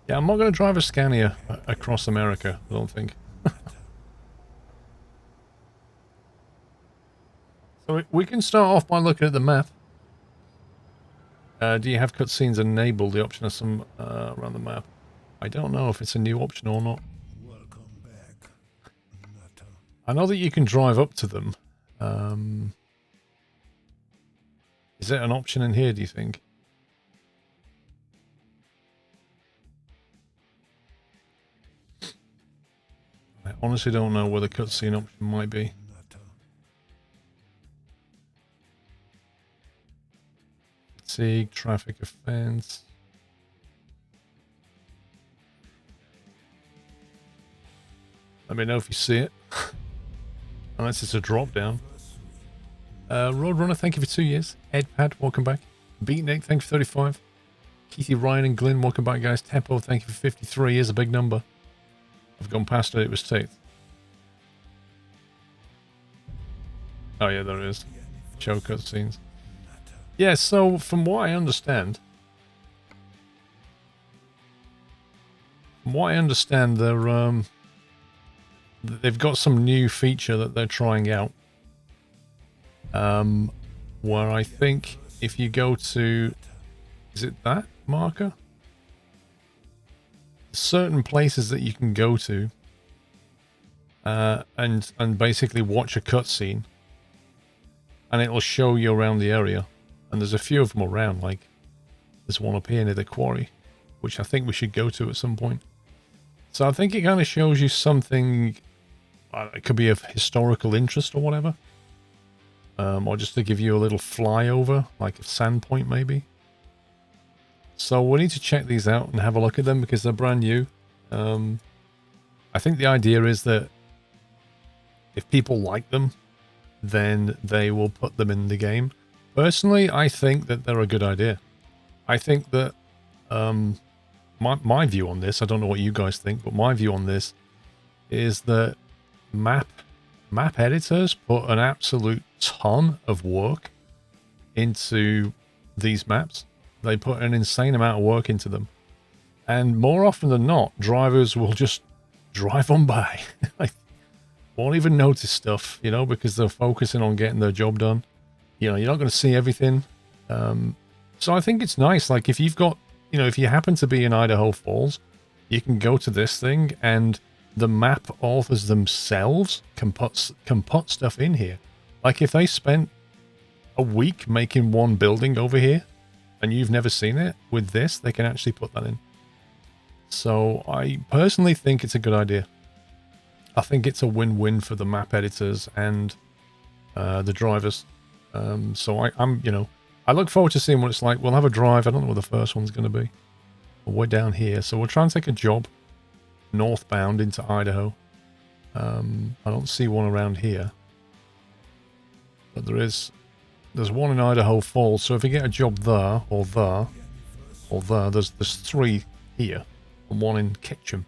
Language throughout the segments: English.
Yeah, I'm not going to drive a Scania across America, I don't think. So we can start off by looking at the map. Do you have cutscenes enabled? The option of some around the map. I don't know if it's a new option or not. Welcome back. I know that you can drive up to them. Is it an option in here, do you think? I honestly don't know where the cutscene option might be. Fatigue, traffic offense. Let me know if you see it. Unless it's a drop down. Roadrunner, thank you for 2 years. Edpad, welcome back. Beatnik, thank you for 35. Keithy, Ryan, and Glyn, welcome back, guys. Tempo, thank you for 53. Here's a big number. I've gone past it, it was taped. Oh yeah, there it is. Show cutscenes. Yeah, so from what I understand... they've got some new feature that they're trying out. Where I think if you go to... Is it that marker? Certain places that you can go to and basically watch a cutscene, and it'll show you around the area. And there's a few of them around, like there's one up here near the quarry, which I think we should go to at some point. So I think it kind of shows you something. It could be of historical interest or whatever, or just to give you a little flyover, like a sand point maybe. So we need to check these out and have a look at them because they're brand new. I think the idea is that if people like them, then they will put them in the game. Personally, I think that they're a good idea. I think that my view on this, I don't know what you guys think, but my view on this is that map editors put an absolute ton of work into these maps. They put an insane amount of work into them. And more often than not, drivers will just drive on by. Like, won't even notice stuff, you know, because they're focusing on getting their job done. You know, you're not going to see everything. So I think it's nice. Like, if you've got, you know, if you happen to be in Idaho Falls, you can go to this thing and the map authors themselves can put stuff in here. Like, if they spent a week making one building over here and you've never seen it, with this, they can actually put that in. So I personally think it's a good idea. I think it's a win-win for the map editors and the drivers. So I'm, you know, I look forward to seeing what it's like. We'll have a drive. I don't know where the first one's going to be. We're down here. So we'll try and take a job northbound into Idaho. I don't see one around here. But there's one in Idaho Falls. So if we get a job there, or there, or there, there's 3 here. And 1 in Ketchum.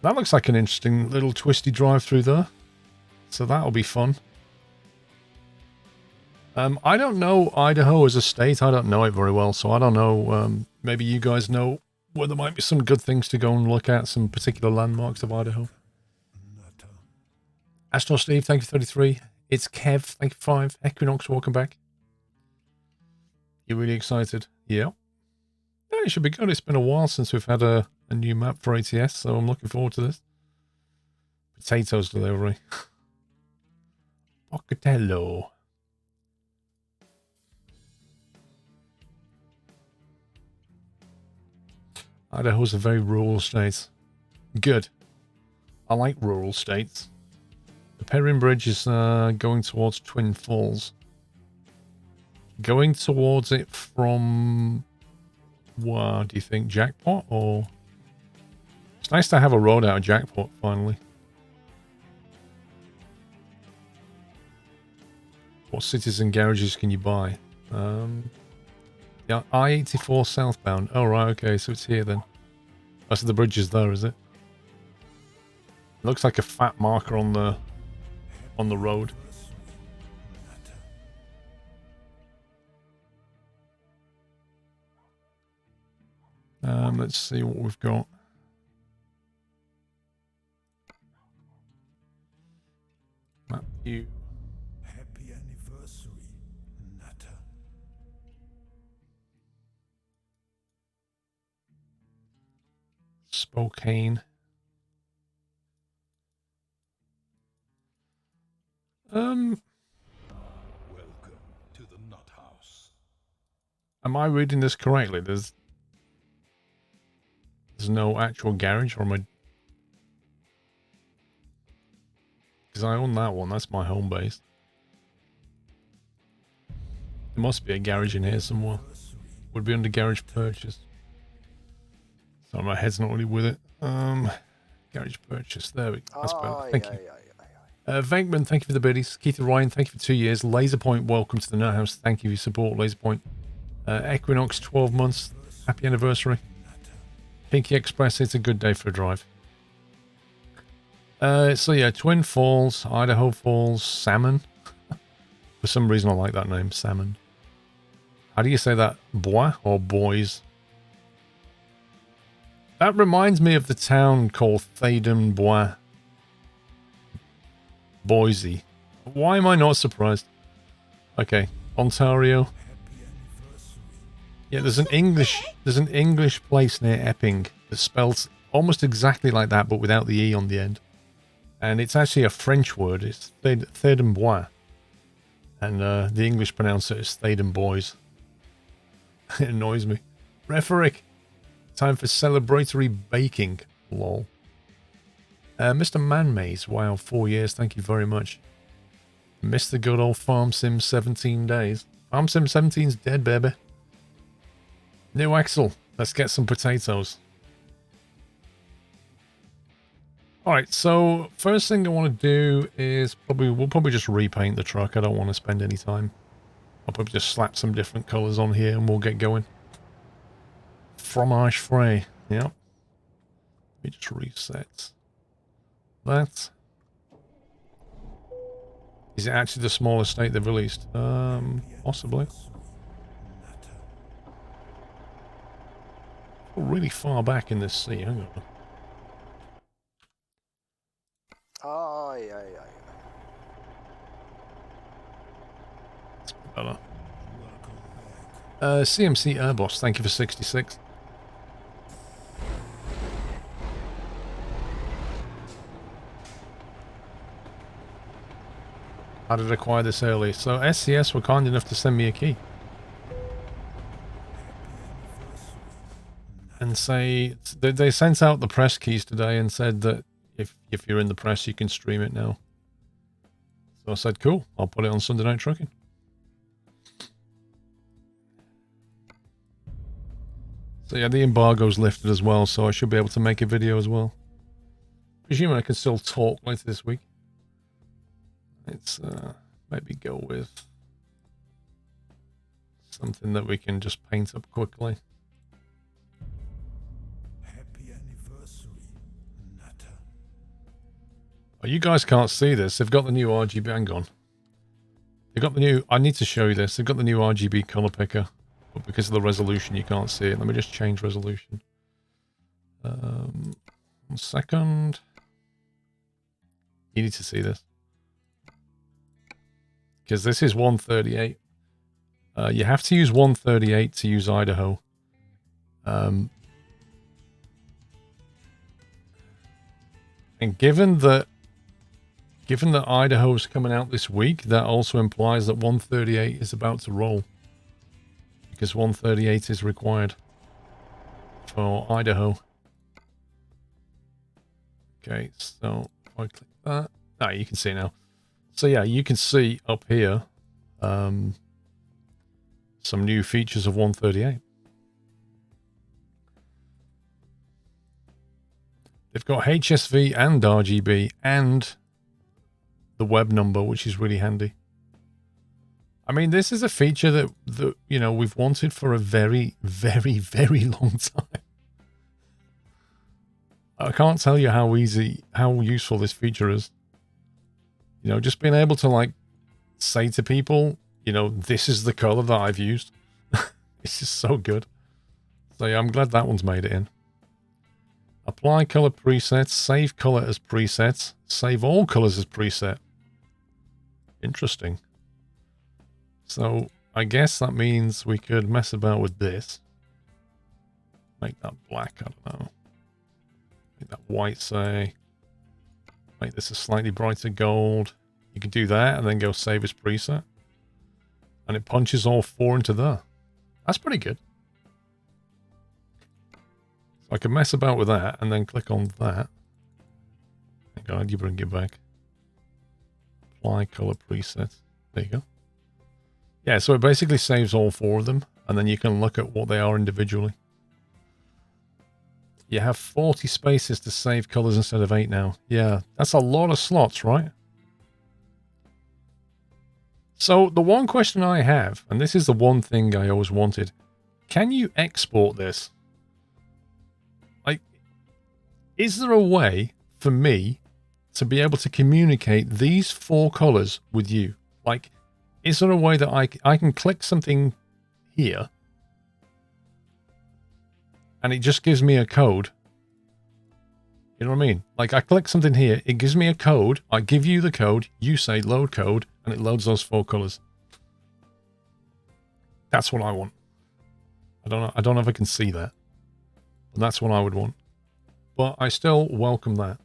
That looks like an interesting little twisty drive through there. So that'll be fun. I don't know Idaho as a state. I don't know it very well, so I don't know. Maybe you guys know where there might be some good things to go and look at, some particular landmarks of Idaho. Astro Steve, thank you for 33. It's Kev, thank you for 5. Equinox, welcome back. You really excited? Yeah. Yeah, it should be good. It's been a while since we've had a new map for ATS, so I'm looking forward to this. Potatoes delivery. Pocatello. Idaho's a very rural state. Good. I like rural states. The Perrin Bridge is going towards Twin Falls. Going towards it from... What do you think? Jackpot? Or... It's nice to have a road out of Jackpot, finally. What cities and garages can you buy? Yeah, I-84 southbound. Oh, right, okay, so it's here then. Oh, so the bridge is there, is it? It looks like a fat marker on the road. Let's see what we've got. Map view. Happy anniversary, Nutter. Spokane. Welcome to the Nut House. Am I reading this correctly? There's no actual garage, or am I? Because I own that one. That's my home base. There must be a garage in here somewhere. Would be under garage purchase. Sorry, my head's not really with it. Garage purchase. There we go. That's better. Thank you. Venkman, thank you for the biddies. Keith Ryan, thank you for 2 years. Laserpoint, welcome to the Nut House. Thank you for your support, Laserpoint. Equinox, 12 months. Happy anniversary. Pinky Express, it's a good day for a drive. So yeah, Twin Falls, Idaho Falls, Salmon. For some reason I like that name, Salmon. How do you say that? Bois or boys? That reminds me of the town called Thaden Bois. Boise. Why am I not surprised? Okay, Ontario. Yeah, there's an English place near Epping that spells almost exactly like that, but without the E on the end. And it's actually a French word. It's Thaden Bois. And the English pronounce it as Thaden Boys. It annoys me. Rhetoric. Time for celebratory baking. Lol. Mr. Manmaze. Wow, 4 years. Thank you very much. Missed the good old Farm Sim 17 days. Farm Sim 17's dead, baby. New Axel. Let's get some potatoes. Alright, so first thing I want to do is we'll probably just repaint the truck. I don't want to spend any time. I'll probably just slap some different colours on here and we'll get going. Fromage frais. Yep. Let me just reset that. Is it actually the smallest state they've released? Possibly. Really far back in this sea. Hang on. That's better. CMC Airboss, thank you for 66. How did I acquire this early? So SCS were kind enough to send me a key. And say they sent out the press keys today and said that if you're in the press you can stream it now. So I said cool, I'll put it on Sunday Night Trucking. So yeah, the embargo's lifted as well, so I should be able to make a video as well. Presuming I can still talk later this week. Let's maybe go with something that we can just paint up quickly. Happy anniversary, Nutter. Oh, you guys can't see this. They've got the new RGB. Hang on. They've got the new... I need to show you this. They've got the new RGB color picker. But because of the resolution, you can't see it. Let me just change resolution. 1 second. You need to see this. Because this is 138. You have to use 138 to use Idaho. And given that Idaho's coming out this week, that also implies that 138 is about to roll. Because 138 is required for Idaho. Okay, so if I click that. Ah, you can see now. So yeah, you can see up here some new features of 138. They've got HSV and RGB and the web number, which is really handy. I mean, this is a feature that you know, we've wanted for a very, very, very long time. I can't tell you how useful this feature is. You know, just being able to, like, say to people, you know, this is the color that I've used. It's just so good. So yeah, I'm glad that one's made it in. Apply color presets, save color as presets, save all colors as preset. Interesting. So I guess that means we could mess about with this. Make that black, I don't know. Make that white, say. Make this a slightly brighter gold. You can do that and then go save as preset. And it punches all 4 into there. That's pretty good. So I can mess about with that and then click on that. Hang on, you bring it back. Apply color presets. There you go. Yeah, so it basically saves all 4 of them, and then you can look at what they are individually. You have 40 spaces to save colors instead of 8 now. Yeah, that's a lot of slots, right? So the one question I have, and this is the one thing I always wanted, can you export this? Like, is there a way for me to be able to communicate these 4 colors with you? Like, is there a way that I can click something here and it just gives me a code? You know what I mean? Like, I click something here, it gives me a code, I give you the code, you say load code, and it loads those 4 colors. That's what I want. I don't know if I can see that, but that's what I would want. But I still welcome that.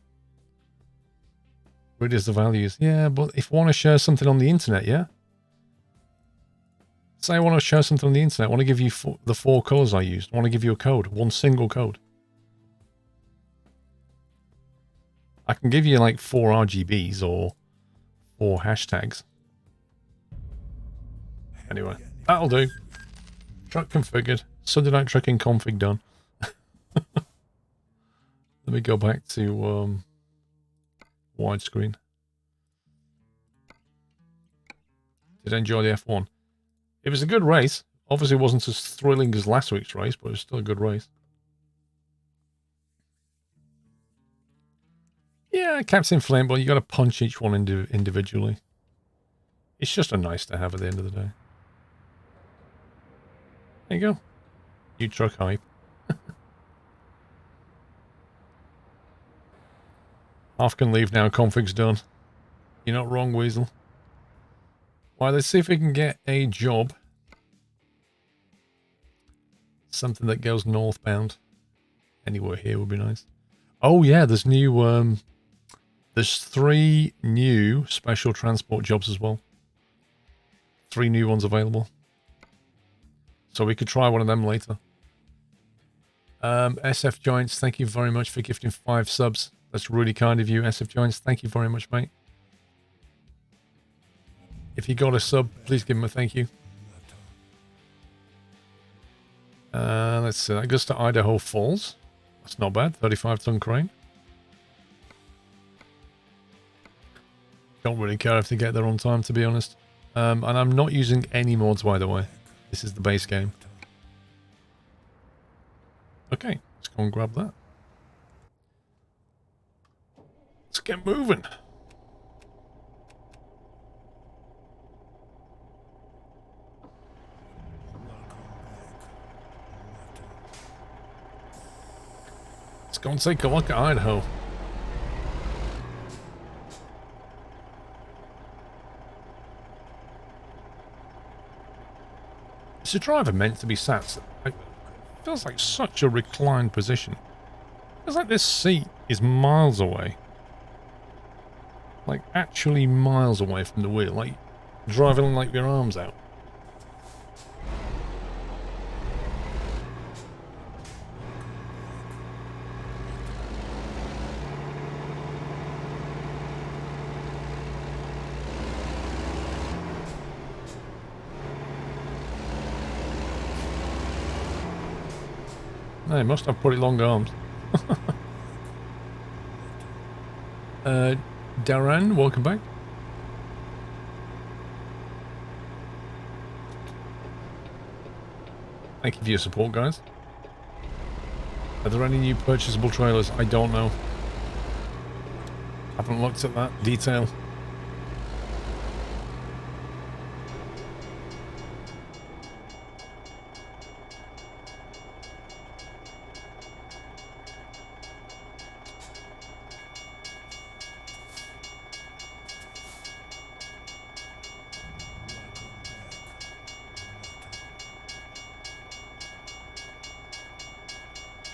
Where is the values? Yeah, but if I want to share something on the internet, yeah? Say I want to share something on the internet, I want to give you the 4 colors I used. I want to give you a code, one single code. I can give you like 4 RGBs or 4 hashtags. Anyway, that'll do. Truck configured. Sunday night trucking config done. Let me go back to widescreen. Did enjoy the F1. It was a good race. Obviously it wasn't as thrilling as last week's race, but it was still a good race. Yeah, Captain Flameball, you got to punch each one individually. It's just a nice to have at the end of the day. There you go. New truck hype. Half can leave now, config's done. You're not wrong, Weasel. Right, let's see if we can get a job. Something that goes northbound. Anywhere here would be nice. Oh yeah, there's new there's 3 new special transport jobs as well. 3 new ones available. So we could try one of them later. SF Giants, thank you very much for gifting 5 subs. That's really kind of you, SF Giants. Thank you very much, mate. If you got a sub, please give him a thank you. Let's see, that goes to Idaho Falls. That's not bad, 35-ton crane. Don't really care if they get there on time, to be honest. And I'm not using any mods, by the way. This is the base game. Okay, let's go and grab that. Let's get moving. Let's go and take a look at Idaho. Is the driver meant to be sat? It feels like such a reclined position. It feels like this seat is miles away. Like, actually miles away from the wheel. Like, driving like your arms out. They must have pretty long arms. Darren, welcome back. Thank you for your support, guys. Are there any new purchasable trailers? I don't know. Haven't looked at that detail.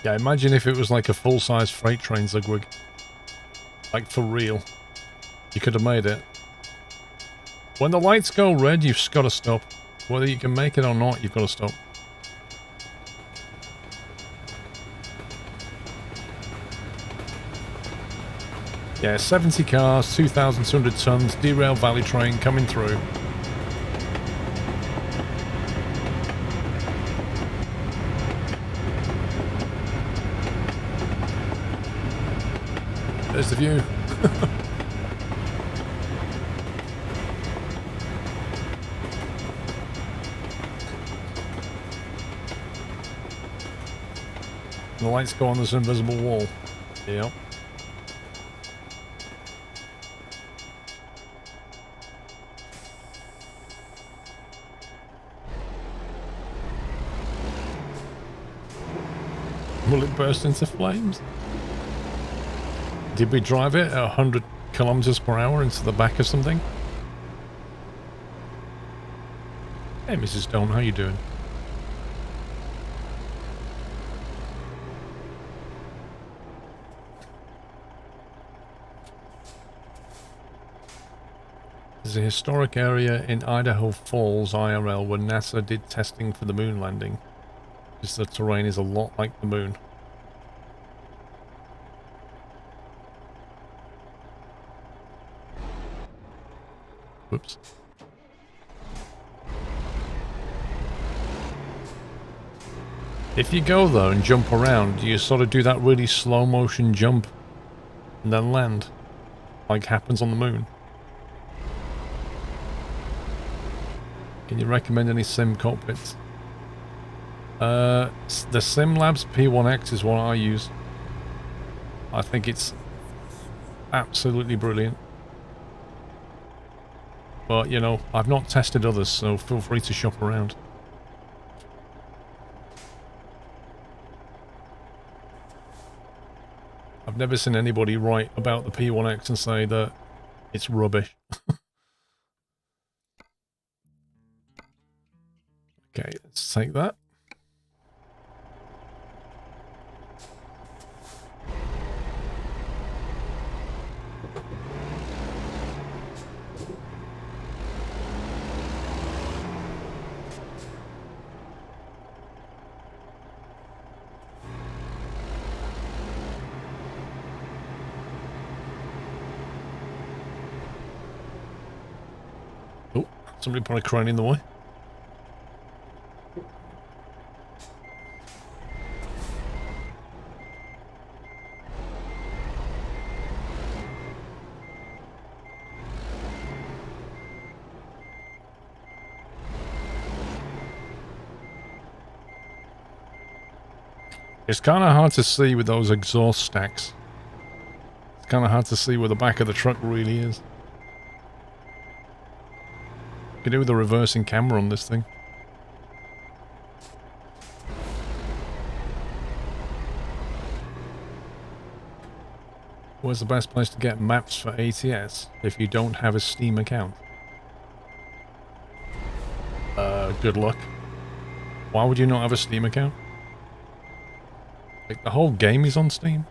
Yeah, imagine if it was like a full-size freight train, Zugwig. Like, for real. You could have made it. When the lights go red, you've got to stop. Whether you can make it or not, you've got to stop. Yeah, 70 cars, 2,200 tons, derailed valley train coming through. There's the view. The lights go on this invisible wall. Yep. Will it burst into flames? Did we drive it at 100 kilometers per hour into the back of something? Hey, Mrs. Stone, how you doing? There's a historic area in Idaho Falls, IRL, where NASA did testing for the moon landing. Because the terrain is a lot like the moon. Whoops. If you go though and jump around, you sort of do that really slow motion jump and then land, like happens on the moon. Can you recommend any sim cockpits? The SimLabs P1X is what I use. I think it's absolutely brilliant. But, you know, I've not tested others, so feel free to shop around. I've never seen anybody write about the P1X and say that it's rubbish. Okay, let's take that. Oh, somebody put a crane in the way. It's kind of hard to see with those exhaust stacks. It's kind of hard to see where the back of the truck really is. You can do with a reversing camera on this thing. Where's the best place to get maps for ATS if you don't have a Steam account? Good luck. Why would you not have a Steam account? Like, the whole game is on Steam?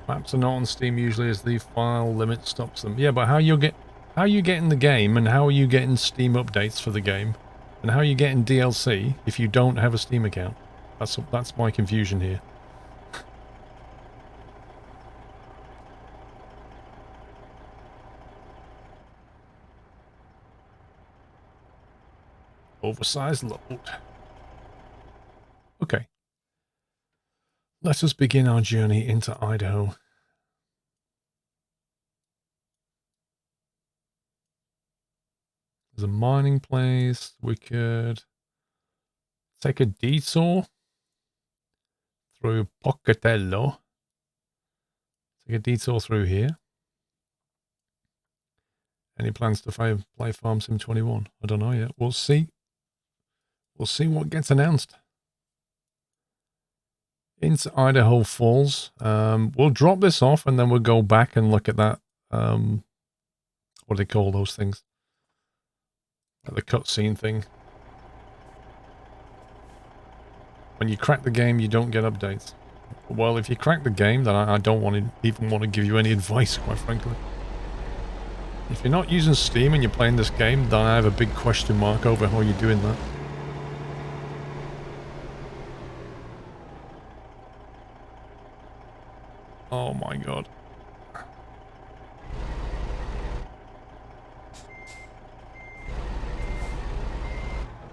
Maps are not on Steam usually as the file limit stops them. Yeah, but how are you getting the game and how are you getting Steam updates for the game? And how are you getting DLC if you don't have a Steam account? That's my confusion here. Oversized load. Okay. Let us begin our journey into Idaho. There's a mining place. We could take a detour through Pocatello. Take a detour through here. Any plans to play Farm Sim 21? I don't know yet. We'll see. We'll see what gets announced. into Idaho Falls. We'll drop this off and then we'll go back and look at that. What do they call those things? The cutscene thing. When you crack the game, you don't get updates. Well, if you crack the game, then I don't even want to give you any advice, quite frankly. If you're not using Steam and you're playing this game, then I have a big question mark over how you're doing that. Oh my god.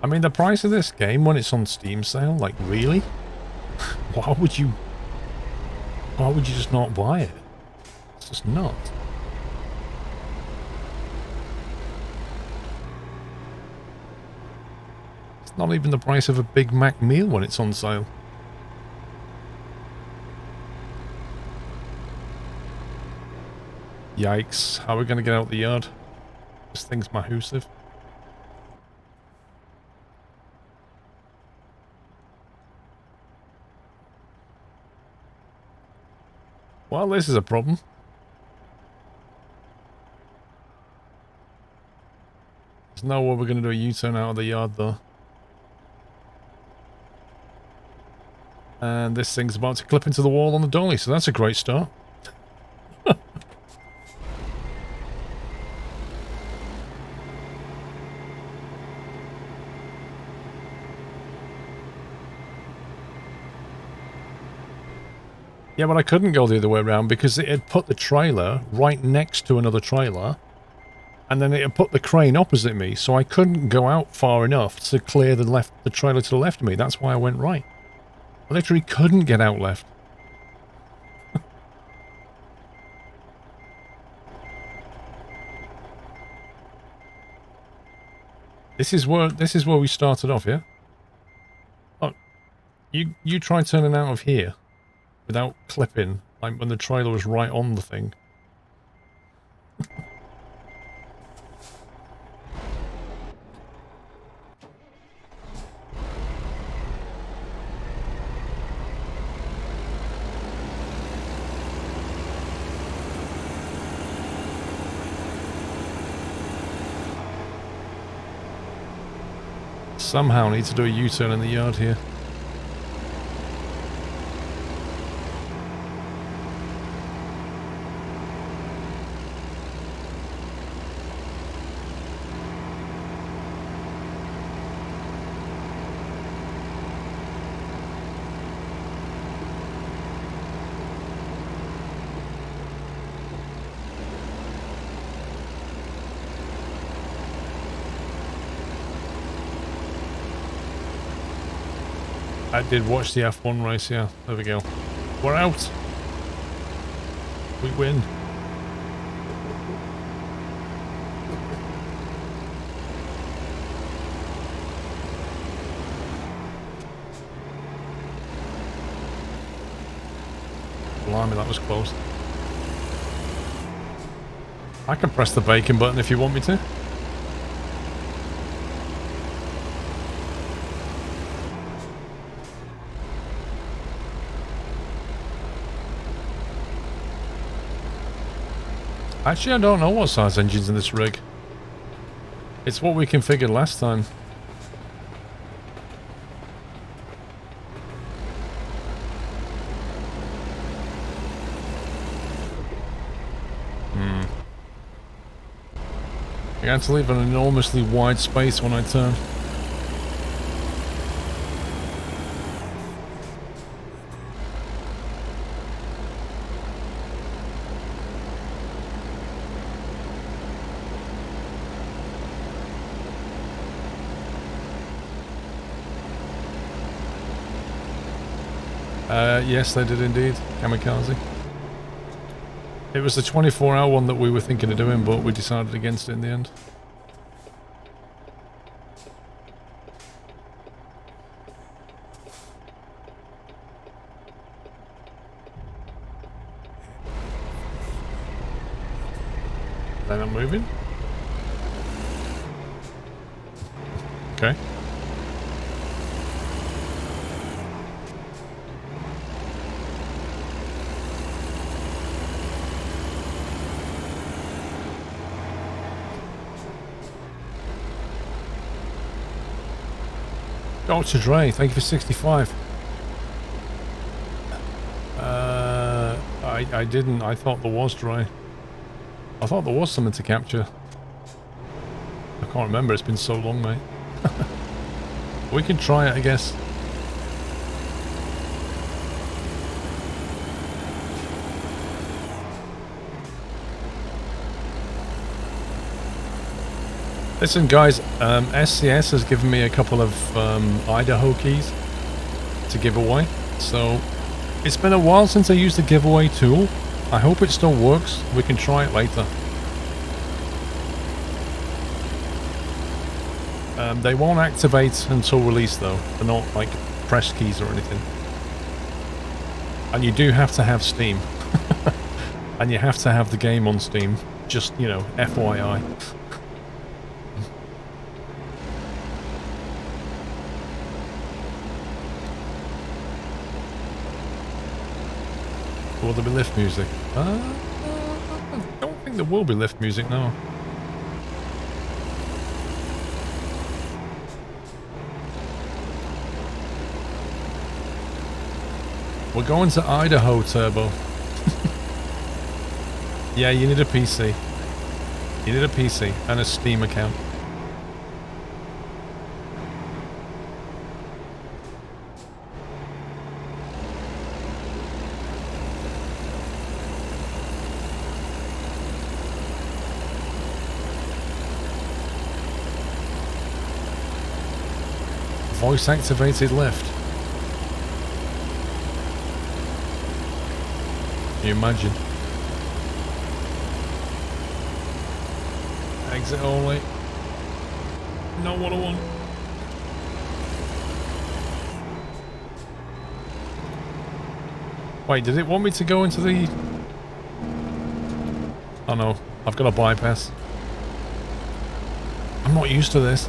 I mean, the price of this game when it's on Steam sale, like, really? Why would you just not buy it? It's just not. It's not even the price of a Big Mac meal when it's on sale. Yikes. How are we going to get out the yard? This thing's massive. Well, this is a problem. There's no way we're going to do a U-turn out of the yard, though. And this thing's about to clip into the wall on the dolly, so that's a great start. Yeah, but I couldn't go the other way around because it had put the trailer right next to another trailer. And then it had put the crane opposite me, so I couldn't go out far enough to clear the trailer to the left of me. That's why I went right. I literally couldn't get out left. This is where we started off, yeah? Oh, you try turning out of here without clipping, like when the trailer was right on the thing. Somehow need to do a U-turn in the yard here. I did watch the F1 race, yeah. There we go. We're out. We win. Blimey, that was close. I can press the bacon button if you want me to. Actually, I don't know what size engine's in this rig. It's what we configured last time. I had to leave an enormously wide space when I turn. Yes, they did indeed. Kamikaze. It was the 24-hour one that we were thinking of doing, but we decided against it in the end. They're not moving? Okay. Dr. Dre, thank you for 65. I didn't. I thought there was Dre. I thought there was something to capture. I can't remember. It's been so long, mate. We can try it, I guess. Listen, guys, SCS has given me a couple of Idaho keys to give away. So, it's been a while since I used the giveaway tool. I hope it still works. We can try it later. They won't activate until release, though. They're not, like, press keys or anything. And you do have to have Steam. And you have to have the game on Steam. Just, you know, FYI. Will there be lift music? I don't think there will be lift music now. We're going to Idaho, Turbo. Yeah, you need a PC. You need a PC and a Steam account. Voice activated lift. Can you imagine? Exit only. Not what I want. Wait, did it want me to go into the... Oh no, I've got a bypass. I'm not used to this.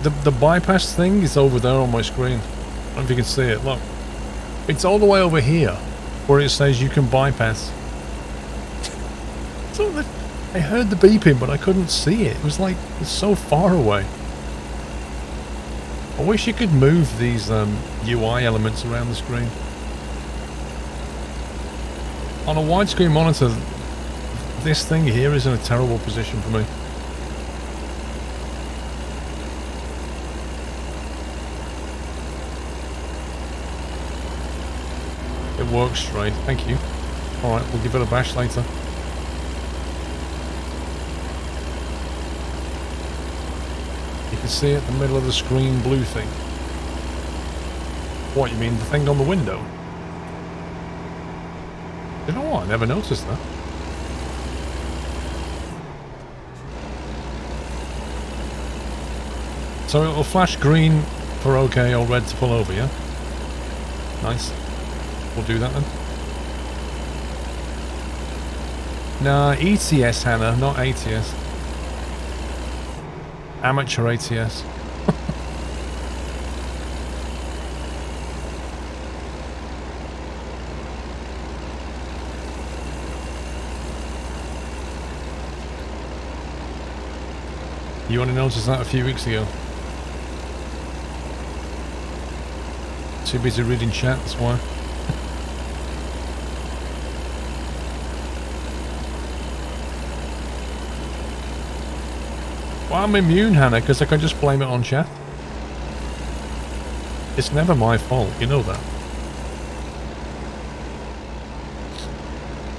The bypass thing is over there on my screen. I don't know if you can see it, look. It's all the way over here, where it says you can bypass. So I heard the beeping, but I couldn't see it. It was like, it's so far away. I wish you could move these UI elements around the screen. On a widescreen monitor, this thing here is in a terrible position for me. It works straight, thank you. Alright, we'll give it a bash later. You can see it in the middle of the screen, blue thing. What, you mean the thing on the window? You know what, I never noticed that. So it'll flash green for OK or red to pull over, yeah? Nice. We'll do that then. Nah, ETS, Hannah, not ATS. Amateur ATS. You only noticed that a few weeks ago. Too busy reading chat, that's why. Well, I'm immune, Hannah, because I can just blame it on chat. It's never my fault, you know that.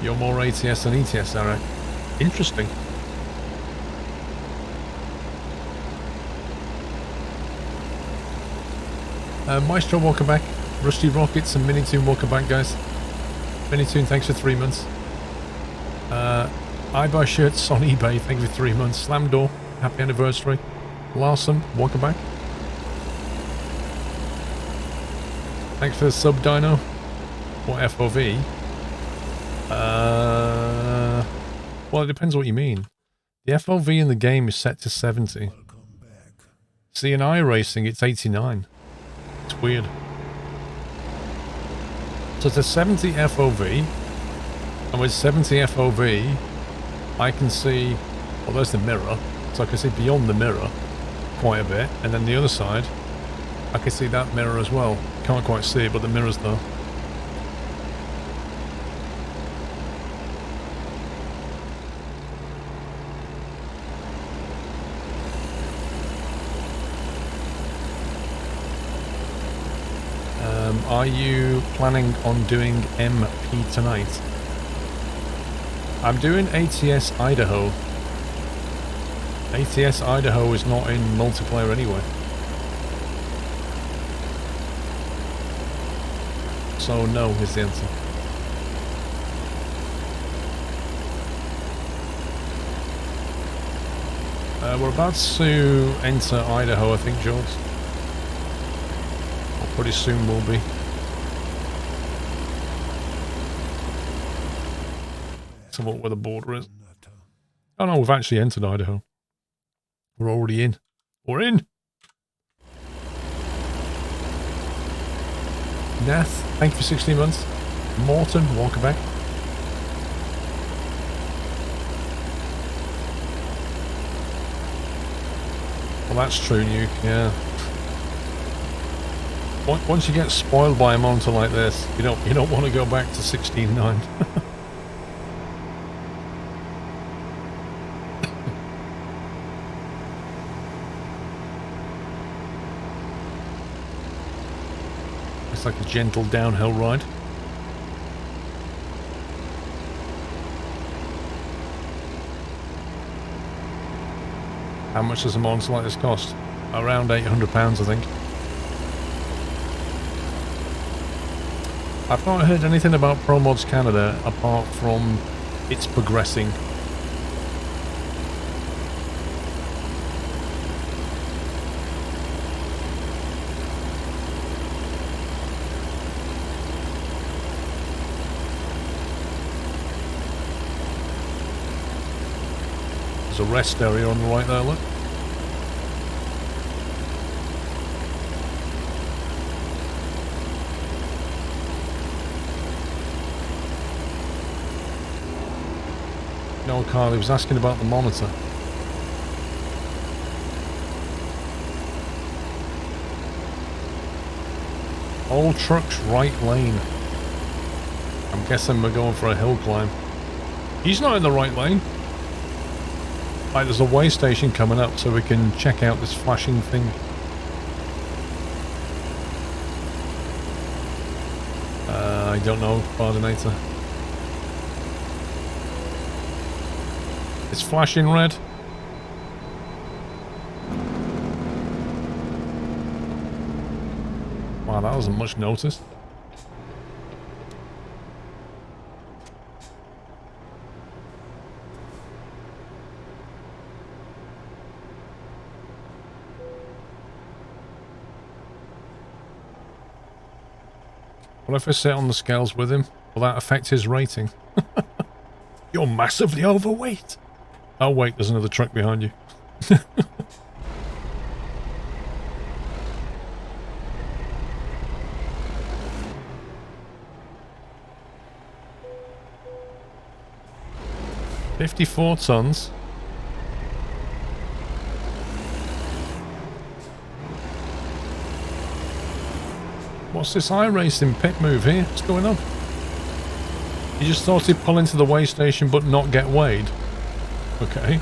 You're more ATS than ETS, Eric. Interesting. Maestro, welcome back. Rusty Rockets and Minitoon, welcome back, guys. Minitoon, thanks for 3 months. I buy shirts on eBay, thank you for 3 months. Slam Door, happy anniversary. Larson, welcome back. Thanks for the sub, Dino. Or FOV. Well, it depends what you mean. The FOV in the game is set to 70. See, in iRacing, it's 89. It's weird. So it's a 70 FOV, and with 70 FOV, I can see, well, there's the mirror, so I can see beyond the mirror quite a bit, and then the other side, I can see that mirror as well. Can't quite see it, but the mirror's there. Are you planning on doing MP tonight? I'm doing ATS Idaho. ATS Idaho is not in multiplayer anyway. So no is the answer. We're about to enter Idaho, I think, George. Or pretty soon will be. Let's have a look where the border is. Oh no, we've actually entered Idaho. We're already in. We're in! Nath, thank you for 16 months. Morton, welcome back. Well, that's true, Nuke, yeah. Once you get spoiled by a monitor like this, you don't want to go back to 16.9. It's like a gentle downhill ride. How much does a monitor like this cost? Around £800, I think. I've not heard anything about Pro Mods Canada apart from it's progressing. There's a rest area on the right there, look. No, Carly was asking about the monitor. All trucks right lane. I'm guessing we're going for a hill climb. He's not in the right lane. Right, there's a way station coming up so we can check out this flashing thing. I don't know, Bardinator. It's flashing red. Wow, that wasn't much notice. What if I sit on the scales with him? Will that affect his rating? You're massively overweight. Oh wait, there's another truck behind you. $54 tons. What's this iRacing pit move here? What's going on? You just thought he'd pull into the weigh station but not get weighed? Okay.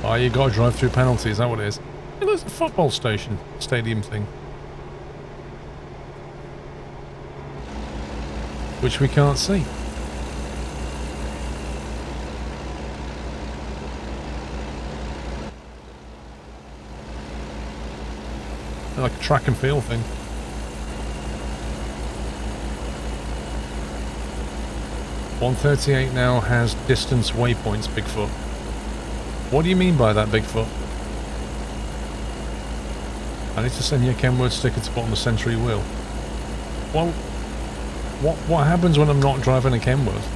Oh, you gotta drive through penalty, is that what it is? Hey, there's a football stadium thing. Which we can't see. Like a track and field thing. $138 now has distance waypoints, Bigfoot. What do you mean by that, Bigfoot? I need to send you a Kenworth sticker to put on the Century wheel. Well, what happens when I'm not driving a Kenworth?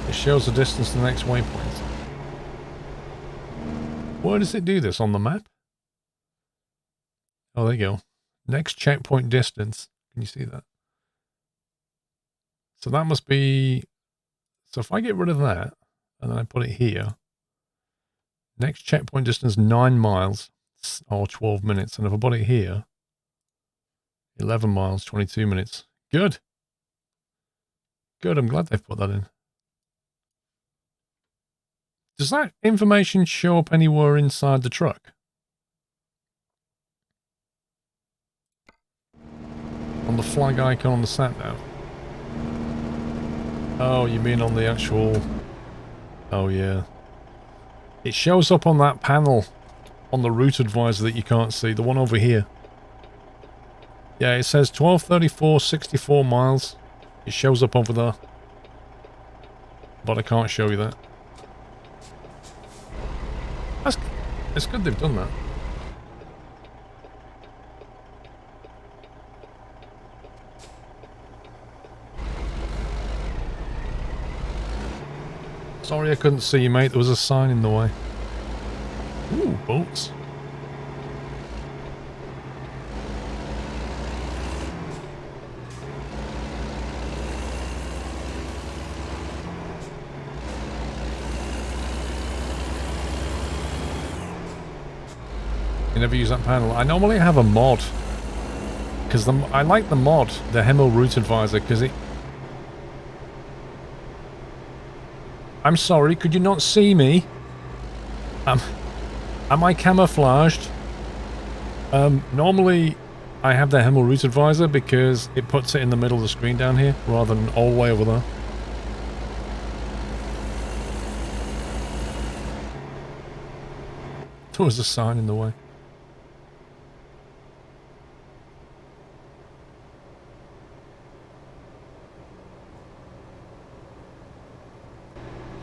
It shows the distance to the next waypoint. Where does it do this on the map? Oh, there you go. Next checkpoint distance. Can you see that? So that must be... So if I get rid of that, and then I put it here, next checkpoint distance 9 miles, or 12 minutes. And if I put it here, 11 miles, 22 minutes. Good. Good, I'm glad they've put that in. Does that information show up anywhere inside the truck? On the flag icon on the sat nav? Oh, you mean on the actual... Oh, yeah. It shows up on that panel on the route advisor that you can't see. The one over here. Yeah, it says 1234, 64 miles. It shows up over there. But I can't show you that. It's good they've done that. Sorry I couldn't see you, mate. There was a sign in the way. Ooh, boats. You never use that panel. I normally have a mod. Because I like the mod, the Hemo Route Advisor, because it... I'm sorry, could you not see me? Am I camouflaged? Normally I have the Hemo Route Advisor because it puts it in the middle of the screen down here, rather than all the way over there. There was a sign in the way.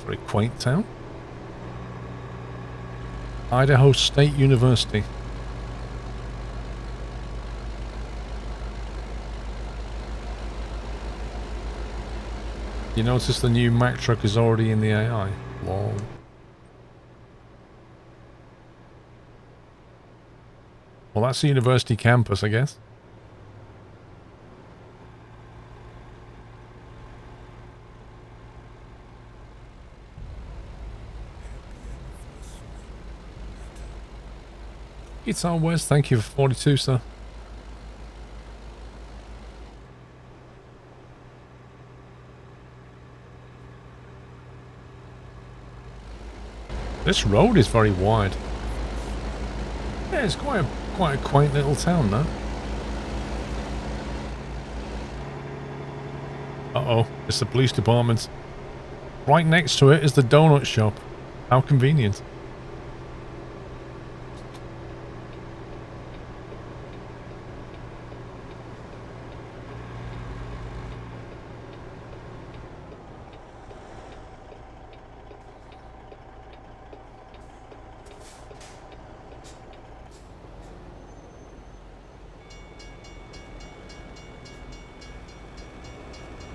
Very quaint town. Idaho State University. You notice the new Mack truck is already in the AI? Lol. Well, that's the university campus, I guess. Guitar West, thank you for 42, sir. This road is very wide. Yeah, it's quite a quaint little town, though. Uh-oh, it's the police department. Right next to it is the donut shop. How convenient.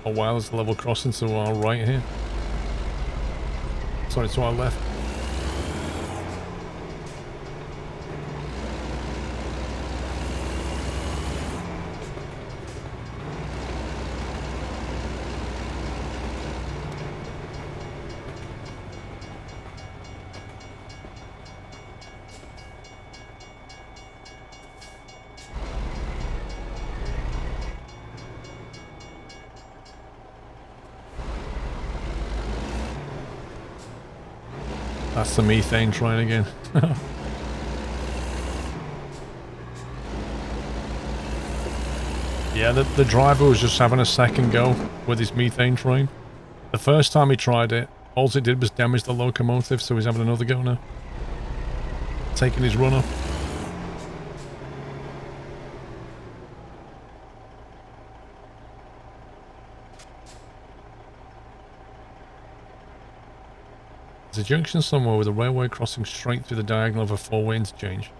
A wireless level crossing to our right here. Sorry, to our left. That's the methane train again. Yeah, the driver was just having a second go with his methane train. The first time he tried it, all it did was damage the locomotive, so he's having another go now. Taking his run up. There's a junction somewhere with a railway crossing straight through the diagonal of a four-way interchange.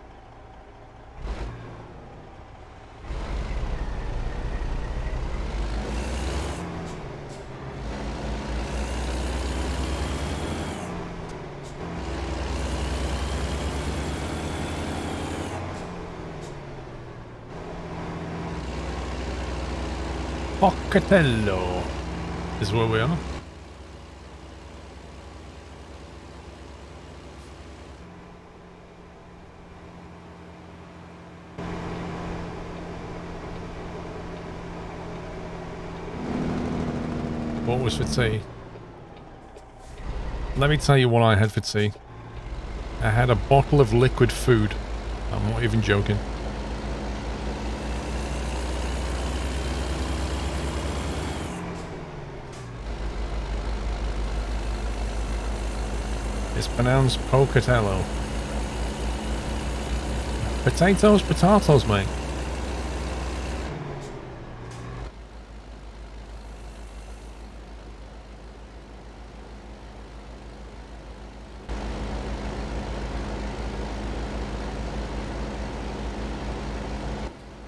Pocatello is where we are. What was for tea? Let me tell you what I had for tea. I had a bottle of liquid food. I'm not even joking. It's pronounced Pocatello. Potatoes, potatoes, mate.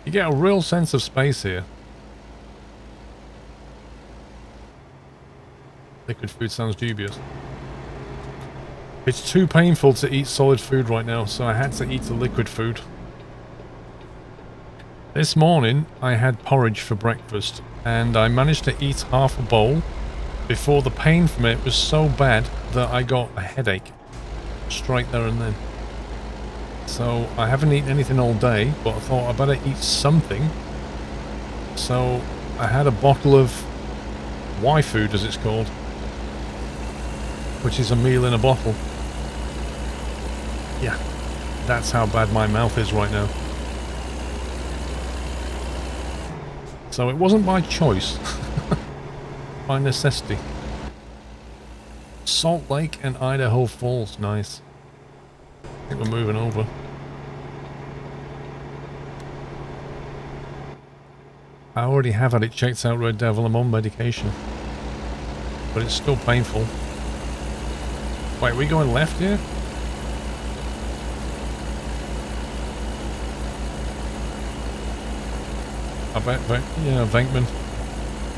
You get a real sense of space here. Liquid food sounds dubious. It's too painful to eat solid food right now, so I had to eat the liquid food. This morning, I had porridge for breakfast, and I managed to eat half a bowl before the pain from it was so bad that I got a headache straight there and then. So I haven't eaten anything all day, but I thought I better eat something. So I had a bottle of Y food, as it's called, which is a meal in a bottle. Yeah, that's how bad my mouth is right now. So it wasn't by choice, by necessity. Salt Lake and Idaho Falls, nice. I think we're moving over. I already have had it checked out, Red Devil. I'm on medication. But it's still painful. Wait, are we going left here? I bet, yeah, Venkman.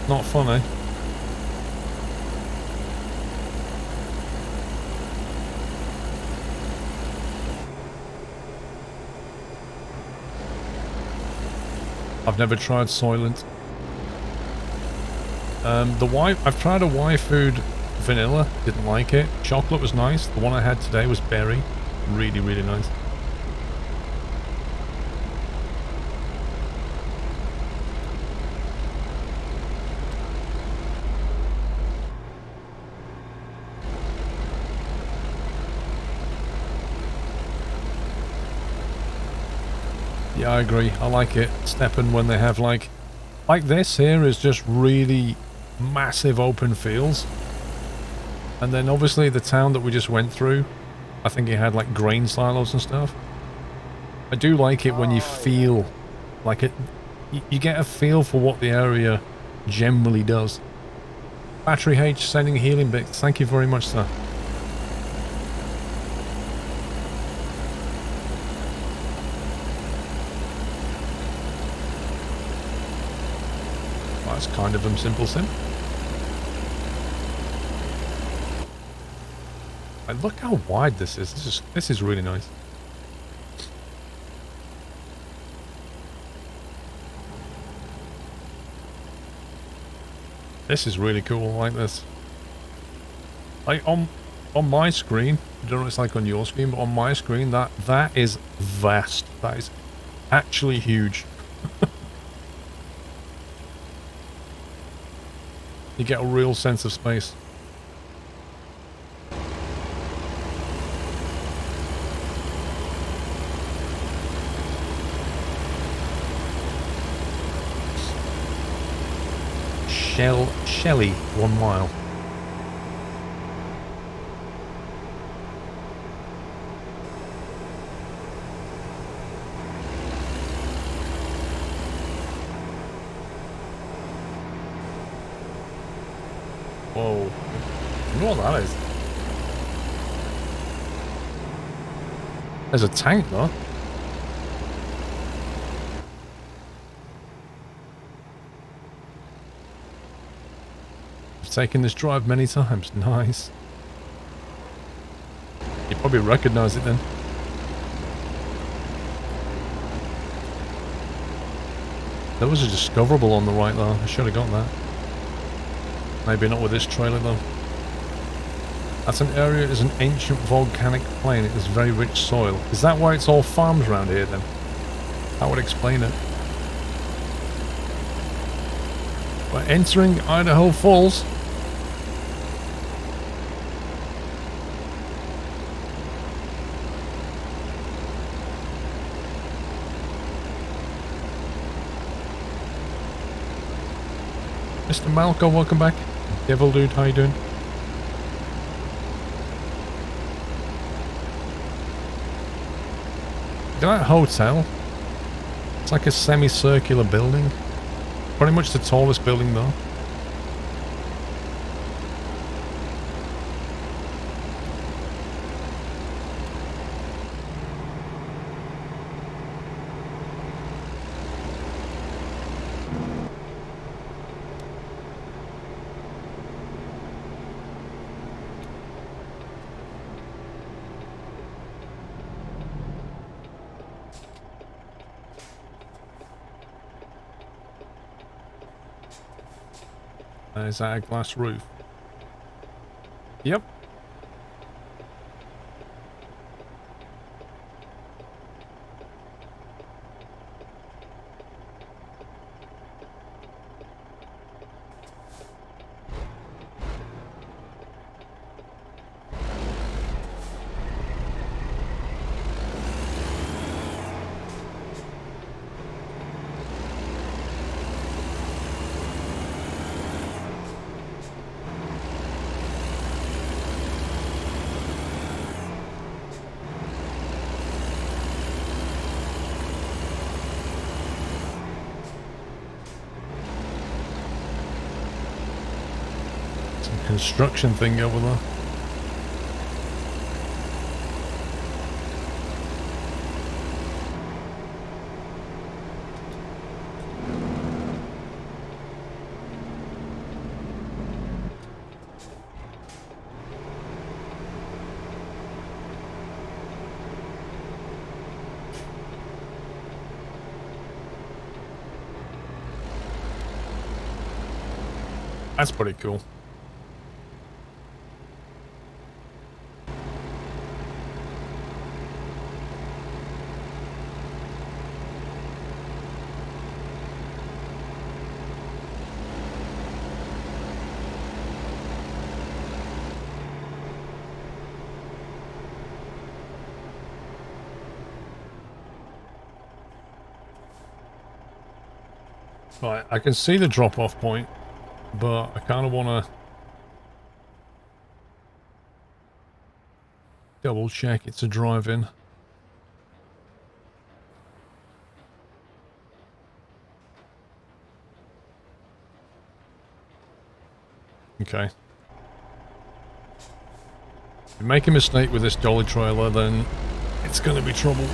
Not fun, eh? I've never tried Soylent. I've tried a Y food vanilla, didn't like it. Chocolate was nice. The one I had today was berry. Really, really nice. Yeah, I agree. I like it. Stepping when they have like this here is just really massive open fields. And then obviously the town that we just went through, I think it had like grain silos and stuff. I do like it when you feel like it, you get a feel for what the area generally does. Battery H sending healing bits. Thank you very much, sir. That's kind of a simple sim. And look how wide this is. This is really nice. This is really cool. I like this. Like on my screen, I don't know what it's like on your screen, but on my screen, that is vast. That is actually huge. You get a real sense of space. Shelly, 1 mile. Whoa. You know what that is? There's a tank, though. I've taken this drive many times. Nice. You probably recognize it then. There was a discoverable on the right though. I should have got that. Maybe not with this trailer though. That's an area, is an ancient volcanic plain. It is very rich soil. Is that why it's all farms around here then? That would explain it. We're entering Idaho Falls. Mr. Malco, welcome back. Devil Dude, how you doing? Look at that hotel. It's like a semicircular building. Pretty much the tallest building though. Is that a glass roof? Yep. Construction thing over there. That's pretty cool. Right, I can see the drop-off point, but I kind of want to double check it's a drive-in. Okay. If you make a mistake with this dolly trailer, then it's going to be trouble.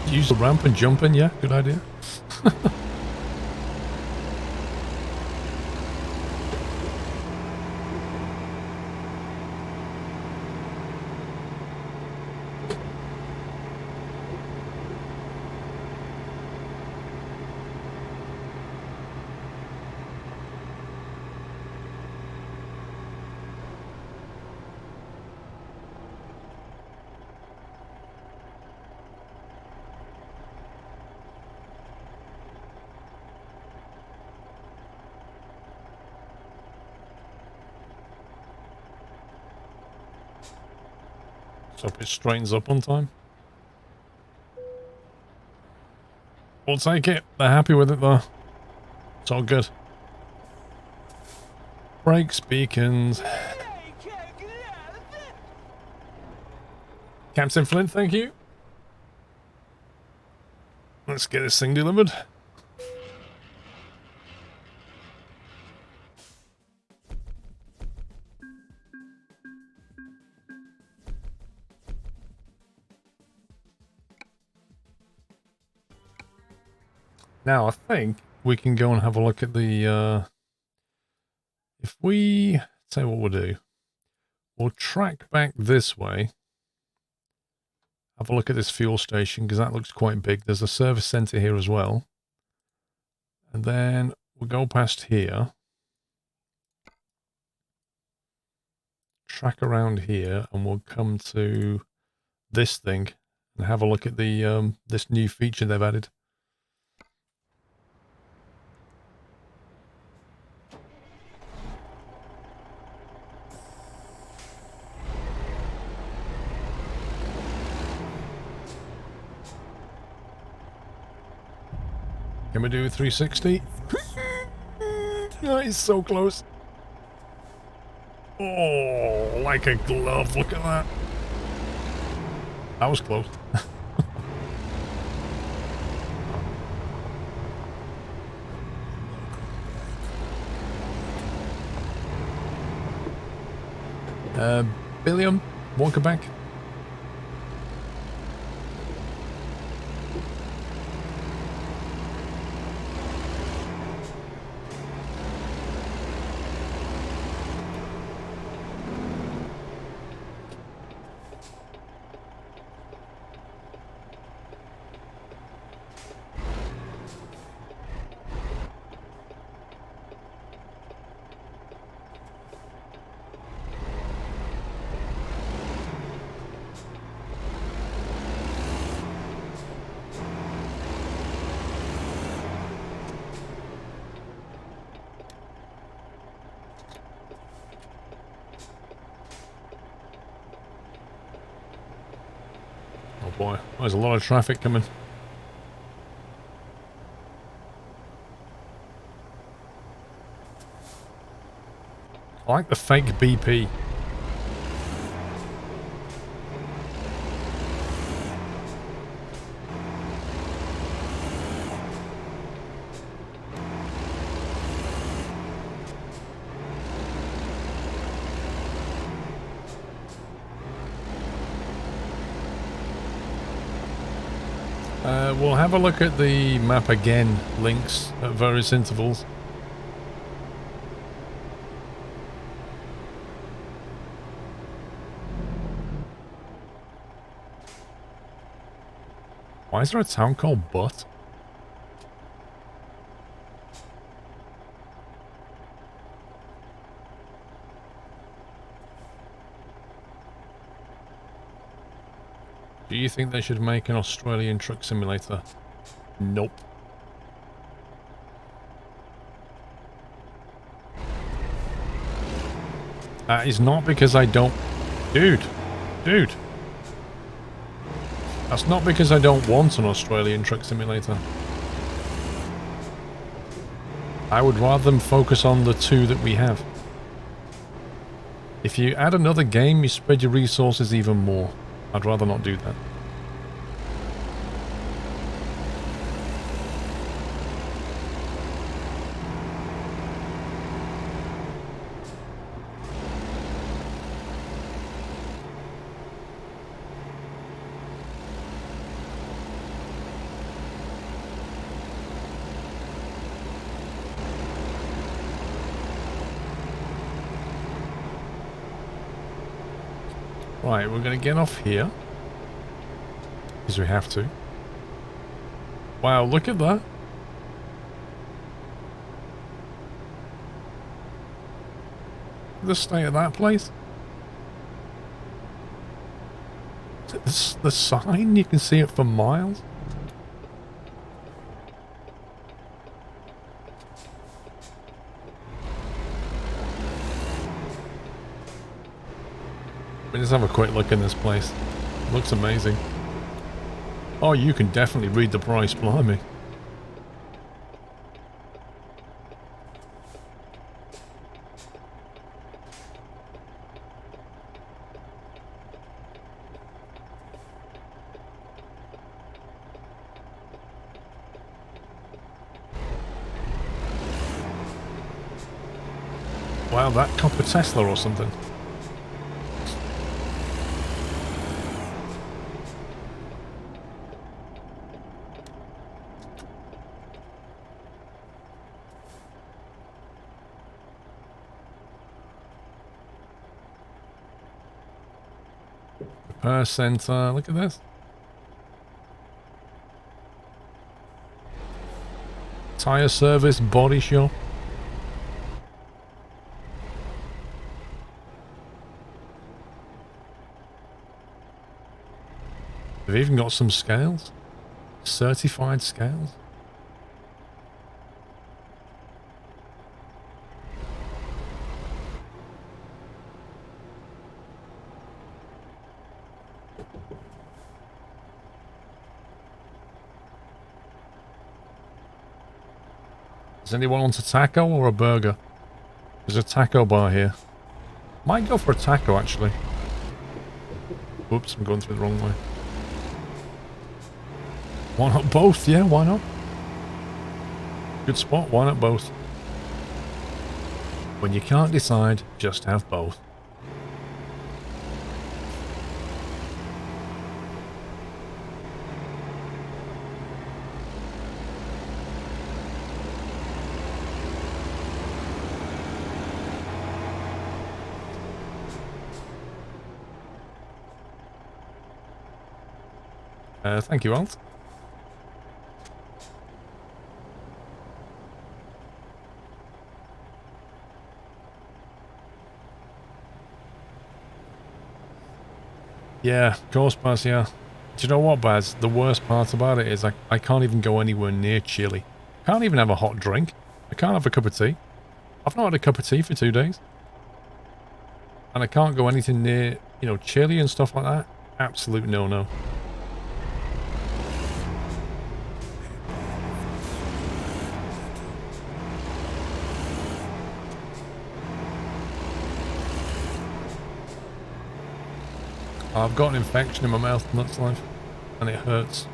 Use the ramp and jump in, yeah, good idea. So hope it straightens up on time. We'll take it. They're happy with it though. It's all good. Brakes, beacons. Captain Flint, thank you. Let's get this thing delivered. Now, I think we can go and have a look at the, if we, tell you what we'll do. We'll track back this way. have a look at this fuel station because that looks quite big. There's a service center here as well. And then we'll go past here. Track around here and we'll come to this thing and have a look at the this new feature they've added. Can we do 360? Oh, he's so close. Oh, like a glove. Look at that. That was close. Billiam, welcome back. Oh boy, there's a lot of traffic coming. I like the fake BP. We'll have a look at the map again, links at various intervals. Why is there a town called Butt? Do you think they should make an Australian truck simulator? Nope. That is not because I don't... Dude. That's not because I don't want an Australian truck simulator. I would rather them focus on the two that we have. If you add another game, you spread your resources even more. I'd rather not do that. Right, we're going to get off here. Because we have to. Wow, look at that. The state of that place. The sign, you can see it for miles. Let's have a quick look in this place. It looks amazing. Oh, you can definitely read the price, blimey. Wow, that copper Tesla or something. Repair center, look at this. Tire service, body shop. They've even got some scales. Certified scales. Does anyone want a taco or a burger? There's a taco bar here. Might go for a taco, actually. Whoops, I'm going through the wrong way. Why not both? Yeah, why not? Good spot, why not both? When you can't decide, just have both. Thank you, Alt. Yeah, of course, Baz, yeah. Do you know what, Baz? The worst part about it is I can't even go anywhere near chili. I can't even have a hot drink. I can't have a cup of tea. I've not had a cup of tea for 2 days. And I can't go anything near, you know, chili and stuff like that. Absolute no-no. I've got an infection in my mouth, nuts life, and it hurts.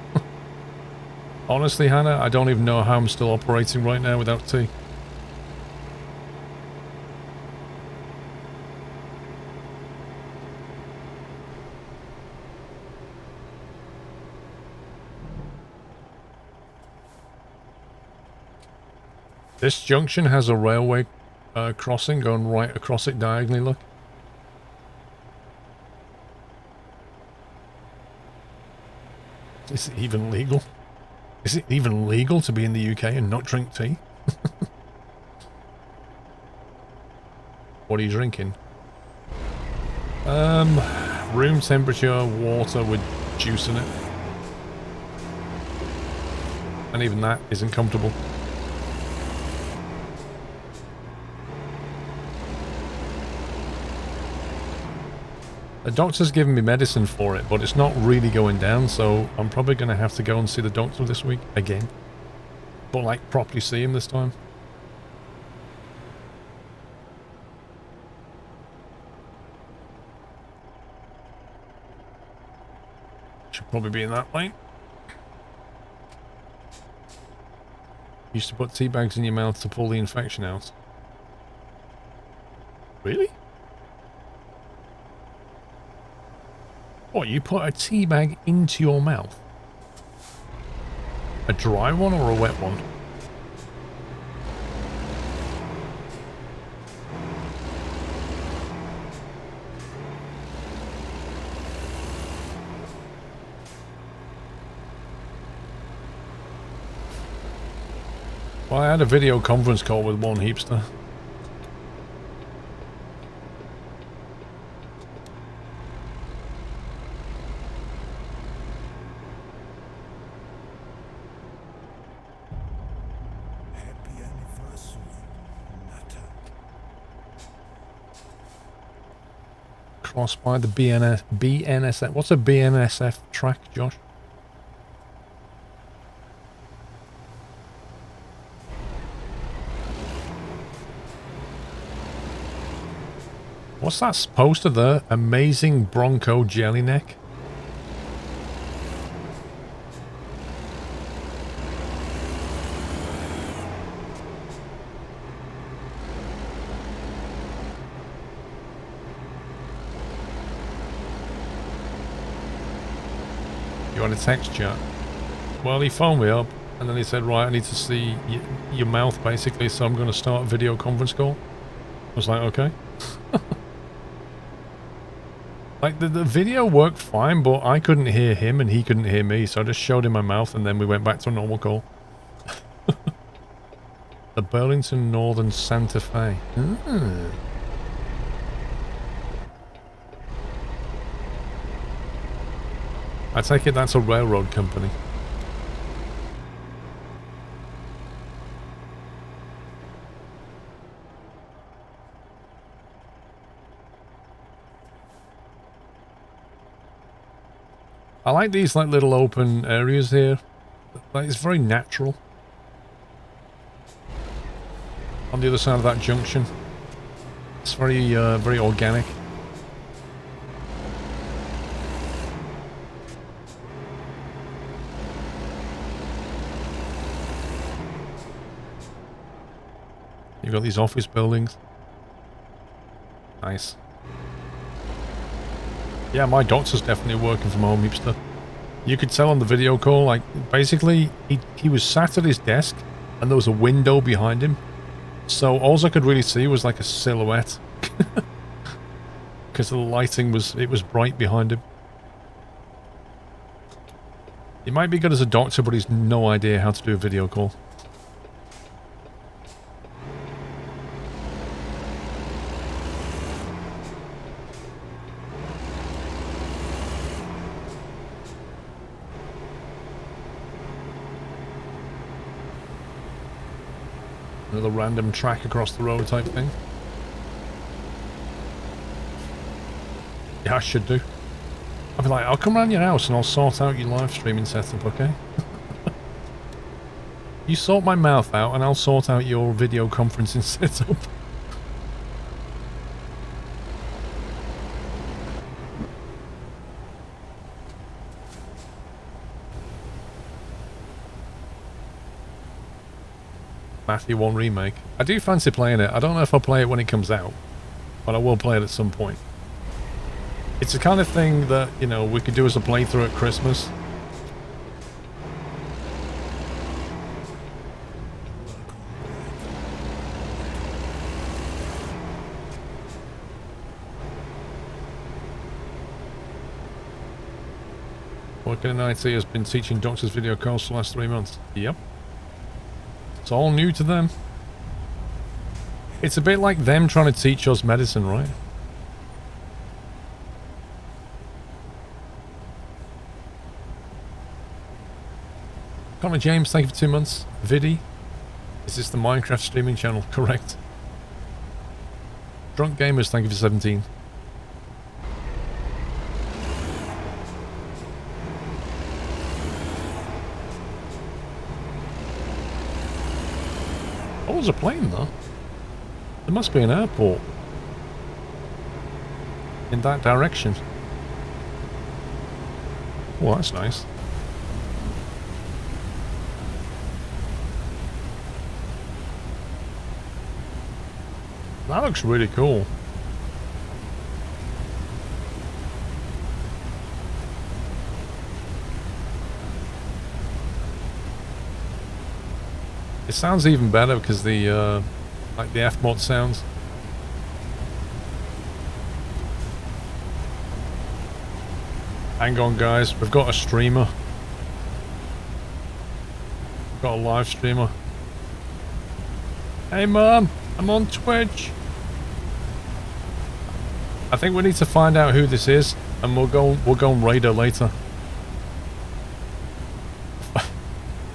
Honestly, Hannah, I don't even know how I'm still operating right now without tea. This junction has a railway crossing going right across it diagonally, look. Is it even legal? Is it even legal to be in the UK and not drink tea? What are you drinking? Room temperature water with juice in it. And even that isn't comfortable. The doctor's given me medicine for it, but it's not really going down, so I'm probably going to have to go and see the doctor this week again. But like properly see him this time. Should probably be in that lane. Used to put tea bags in your mouth to pull the infection out. Really? What, you put a tea bag into your mouth? A dry one or a wet one? Well, I had a video conference call with one heapster. Crossed by the BNSF. What's a BNSF track, Josh? What's that poster there? Amazing Bronco Jelly Neck. You want a text chat? Well, he phoned me up and then he said, right, I need to see your mouth basically, so I'm going to start a video conference call. I was like, okay. Like, the video worked fine, but I couldn't hear him and he couldn't hear me, so I just showed him my mouth and then we went back to a normal call. The Burlington Northern Santa Fe. Ah. I take it that's a railroad company. I like these like little open areas here. Like, it's very natural. On the other side of that junction. It's very, very organic. You've got these office buildings. Nice. Yeah, my doctor's definitely working from home, hipster. You could tell on the video call, like, basically, he was sat at his desk, and there was a window behind him. So all I could really see was like a silhouette. Because the lighting was bright behind him. He might be good as a doctor, but he's no idea how to do a video call. Another random track across the road type thing. Yeah, I should do. I'll be like, I'll come around your house and I'll sort out your live streaming setup, okay? You sort my mouth out and I'll sort out your video conferencing setup. Matthew 1 Remake. I do fancy playing it. I don't know if I'll play it when it comes out, but I will play it at some point. It's the kind of thing that, you know, we could do as a playthrough at Christmas. Working in IT has been teaching doctors video calls for the last 3 months. Yep. It's all new to them. It's a bit like them trying to teach us medicine, right? Connor James, thank you for 2 months. Vidi, is this the Minecraft streaming channel? Correct. Drunk Gamers, thank you for 17. Oh, there's a plane though. There must be an airport in that direction. Oh, that's nice. That looks really cool. It sounds even better because the like the F-mod sounds. Hang on, guys, we've got a streamer. We've got a live streamer. Hey, Mom, I'm on Twitch. I think we need to find out who this is, and we'll go and raid her later.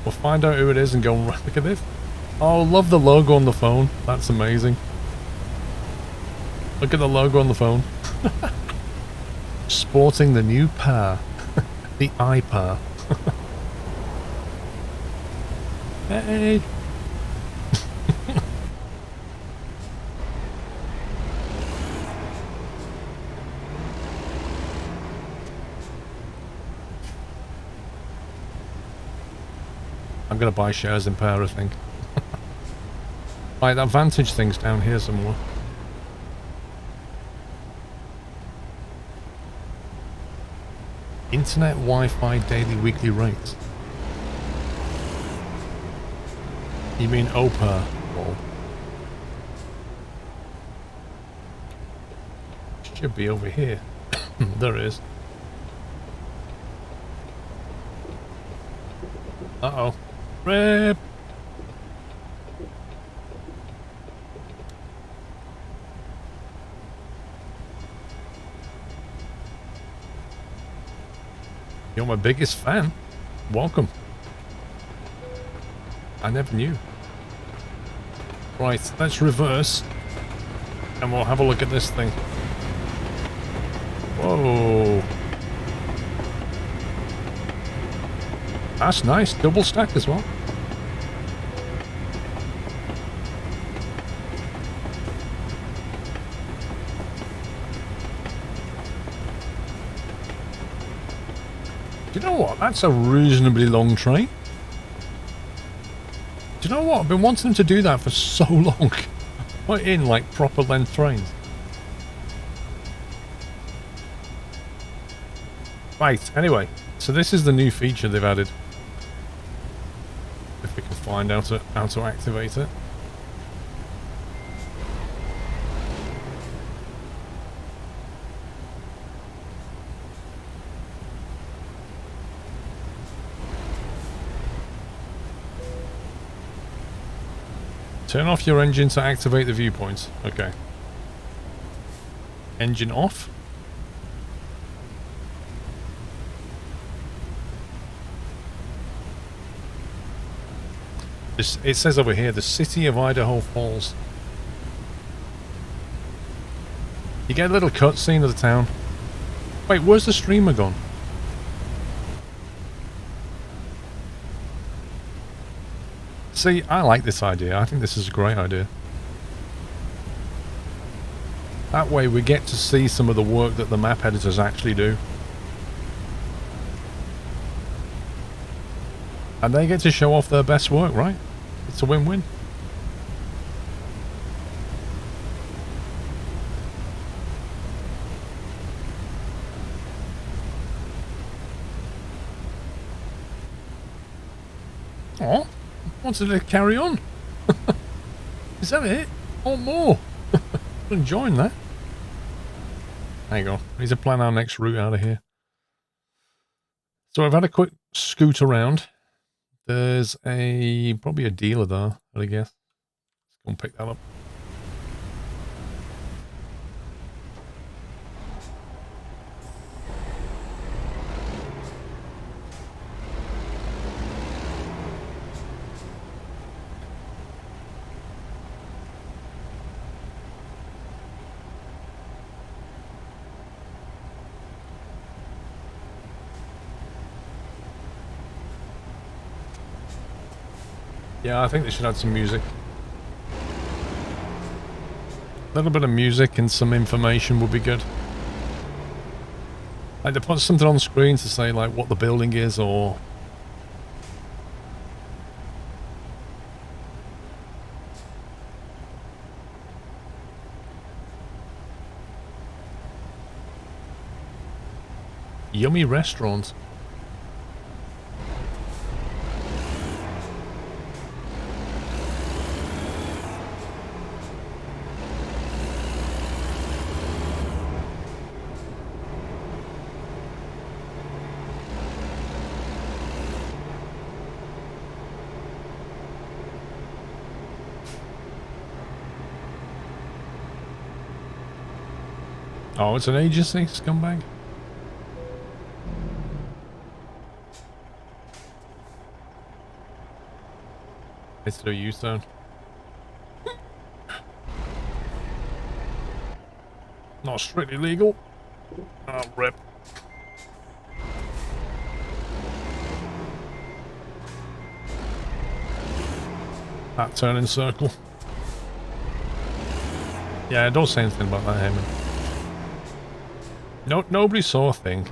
We'll find out who it is and go and look at this. Oh, love the logo on the phone. That's amazing. Look at the logo on the phone. Sporting the new power. The iPower. Hey. I'm gonna buy shares in Power, I think. Right, that Vantage thing's down here somewhere. Internet Wi-Fi daily weekly rates. You mean OPA? Well, should be over here. There it is. Uh-oh. Rip! You're my biggest fan. Welcome. I never knew. Right, let's reverse. And we'll have a look at this thing. Whoa. That's nice. Double stack as well. Do you know what? That's a reasonably long train. Do you know what? I've been wanting them to do that for so long. Put in like proper length trains. Right, anyway. So this is the new feature they've added. If we can find out how to activate it. Turn off your engine to activate the viewpoints. Okay. Engine off. It says over here, the city of Idaho Falls. You get a little cutscene of the town. Wait, where's the streamer gone? See, I like this idea. I think this is a great idea. That way we get to see some of the work that the map editors actually do. And they get to show off their best work, right? It's a win-win. Oh, wanted to carry on. Is that it? Or more? I'm enjoying that. Hang on. We need to plan our next route out of here. So I've had a quick scoot around. There's probably a dealer there, I guess. Let's go and pick that up. Yeah, I think they should add some music. A little bit of music and some information would be good. Like they put something on the screen to say like what the building is or... Yummy restaurant. Oh, it's an agency, scumbag. It's a U-turn. Not strictly legal. Oh, rip. That turning circle. Yeah, don't say anything about that, Heyman. No, nobody saw a thing.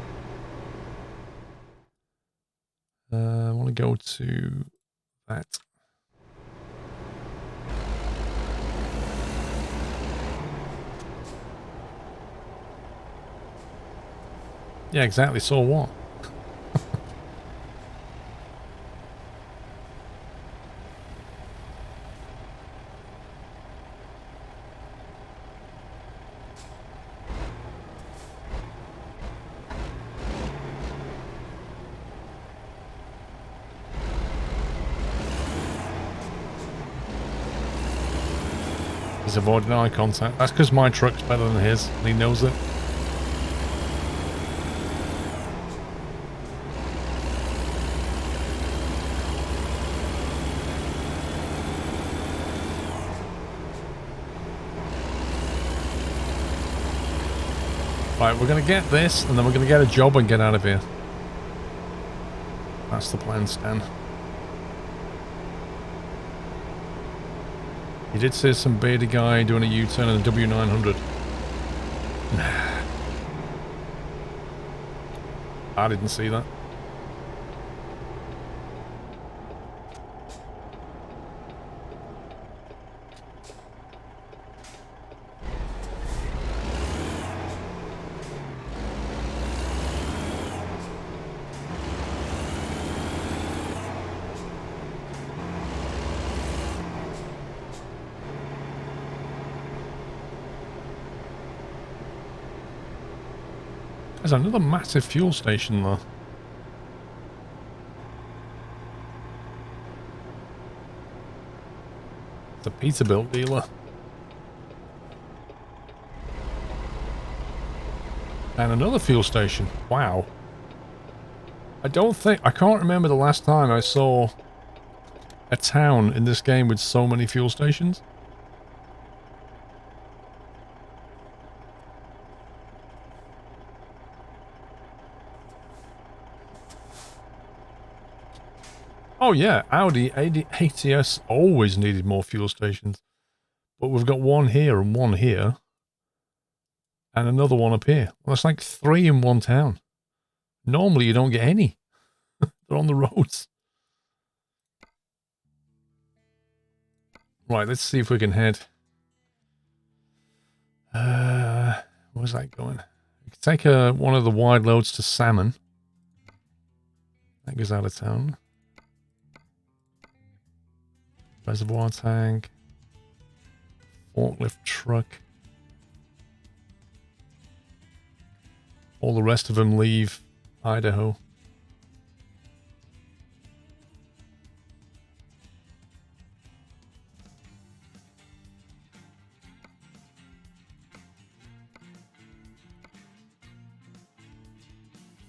I want to go to that. Yeah, exactly. Saw what? He's avoiding eye contact. That's because my truck's better than his, and he knows it. Right, we're going to get this, and then we're going to get a job and get out of here. That's the plan, Stan. You did see some bearded guy doing a U-turn in a W900. I didn't see that. There's another massive fuel station there. It's a Peterbilt dealer. And another fuel station. Wow. I can't remember the last time I saw a town in this game with so many fuel stations. Oh yeah, Audi ATS always needed more fuel stations. But we've got one here and one here. And another one up here. Well, that's like 3 in one town. Normally you don't get any. They're on the roads. Right, let's see if we can head. Where's that going? We can take one of the wide loads to Salmon. That goes out of town. Reservoir tank. Forklift truck. All the rest of them leave Idaho.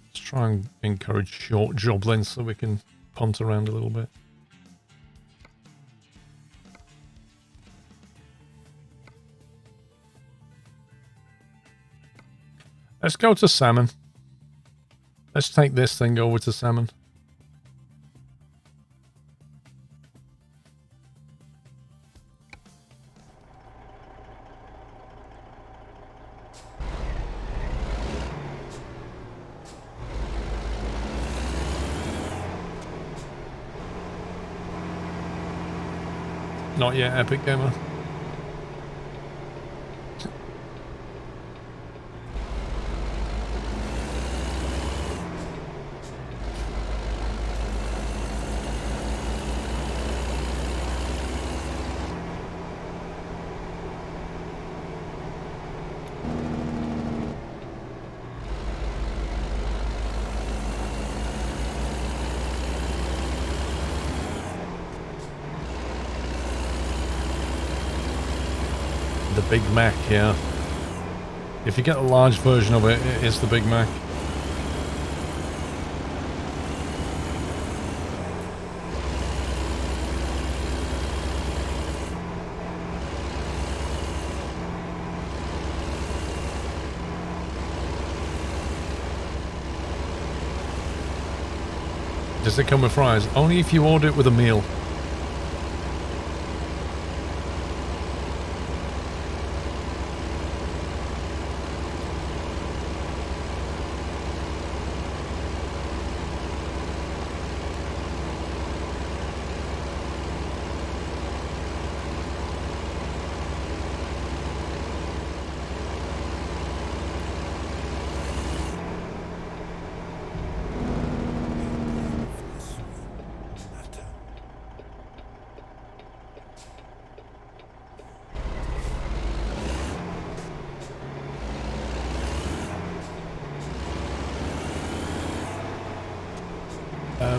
Let's try and encourage short job lengths so we can punt around a little bit. Let's go to Salmon. Let's take this thing over to Salmon. Not yet, Epic Gamer. The Big Mac, yeah. If you get a large version of it, it is the Big Mac. Does it come with fries? Only if you order it with a meal.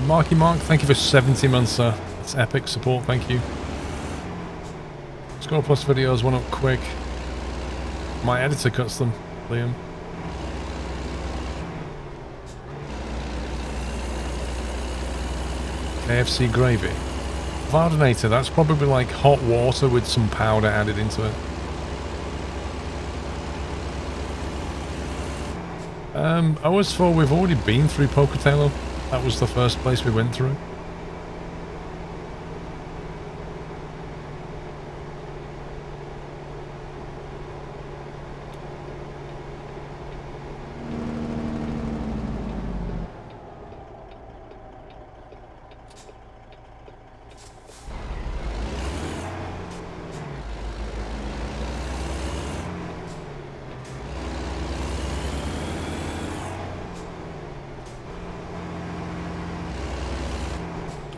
Marky Mark, thank you for 70 months, sir. It's epic support, thank you. SquirrelPlus videos went up quick. My editor cuts them, Liam. KFC gravy. Vardinator, that's probably like hot water with some powder added into it. OS4, we've already been through Pocatello. That was the first place we went through.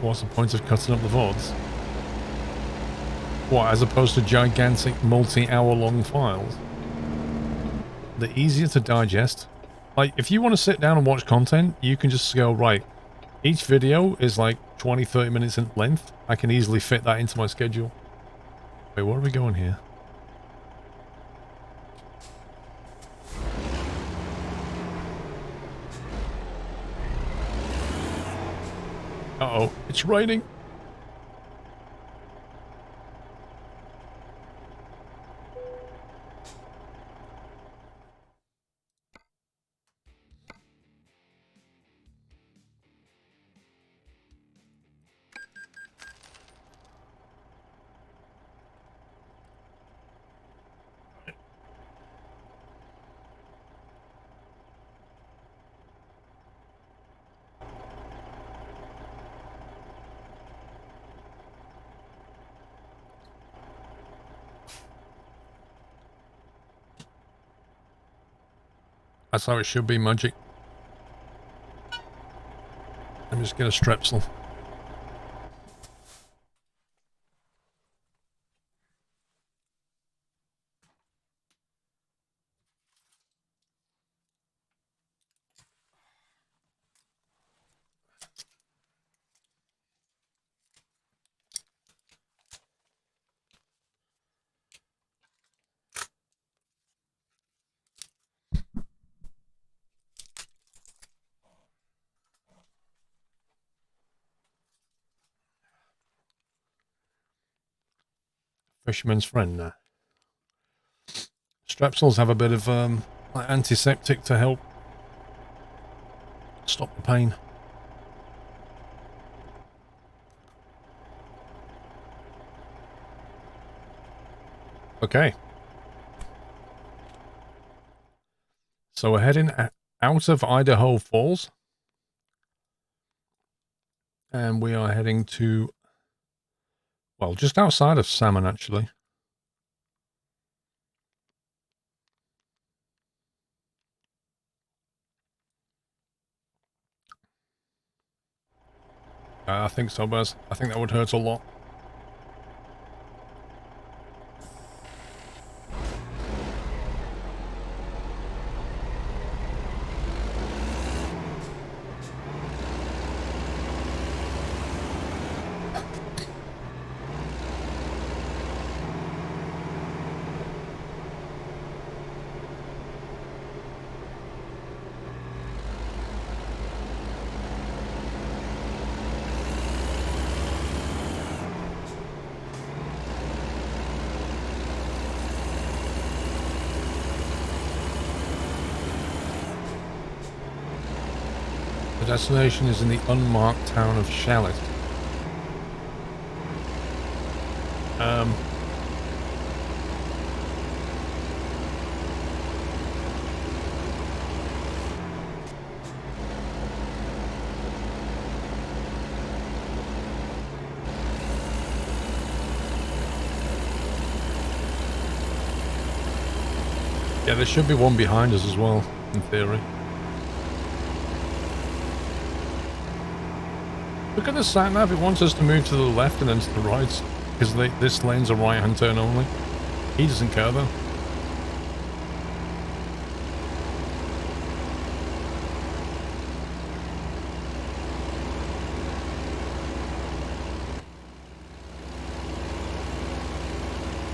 What's the point of cutting up the VODs? What, as opposed to gigantic multi-hour long files? They're easier to digest. Like, if you want to sit down and watch content, you can just go, right, each video is like 20-30 minutes in length. I can easily fit that into my schedule. Wait, where are we going here? Uh-oh, it's raining. That's how it should be, Magic. Let me just get a strepsil. Fisherman's friend now. Strepsils have a bit of like antiseptic to help stop the pain. Okay. So we're heading out of Idaho Falls. And we are heading to, well, just outside of Salmon, actually. I think so, Baz. I think that would hurt a lot. The destination is in the unmarked town of Shallot. Yeah, there should be one behind us as well, in theory. Look at the sat nav, it wants us to move to the left and then to the right, because this lane's a right-hand turn only. He doesn't care though.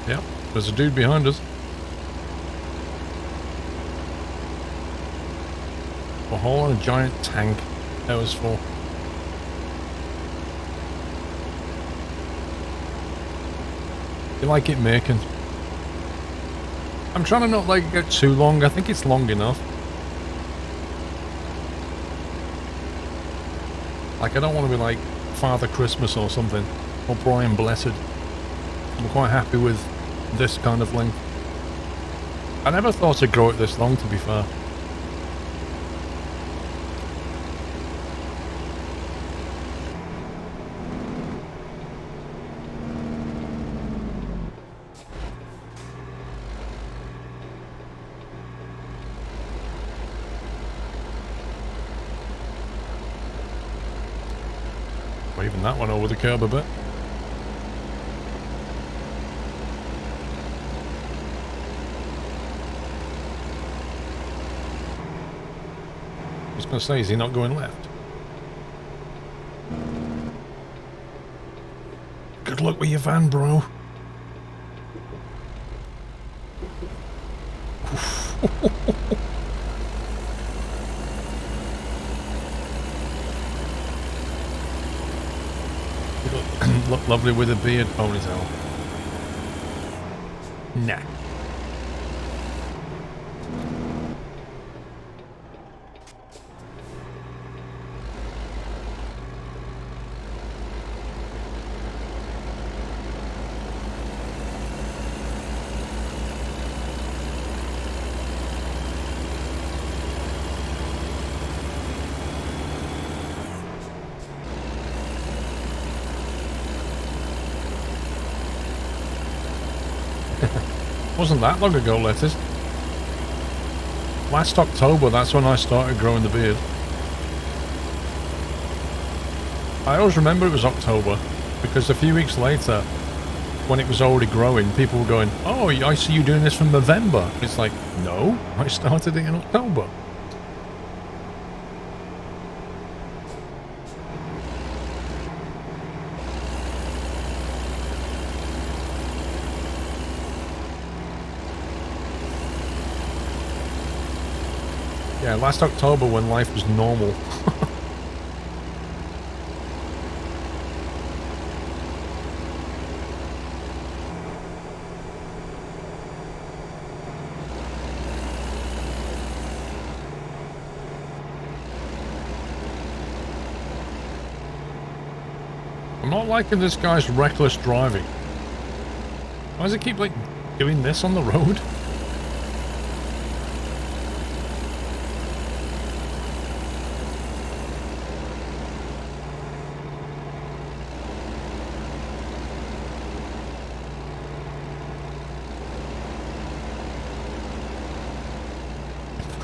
Yep, there's a dude behind us. A hole in a giant tank. That was for. You like it making? I'm trying to not let it get too long. I think it's long enough. Like, I don't want to be like Father Christmas or something, or Brian Blessed. I'm quite happy with this kind of length. I never thought I'd grow it this long, to be fair. Waving that one over the curb a bit. I was going to say, is he not going left? Good luck with your van, bro. Look lovely with a beard, ponytail. Nah. Wasn't that long ago, letters. Last October, that's when I started growing the beard. I always remember it was October, because a few weeks later, when it was already growing, people were going, "Oh, I see you doing this from November." It's like, no, I started it in October. Yeah, last October when life was normal. I'm not liking this guy's reckless driving. Why does it keep, like, doing this on the road?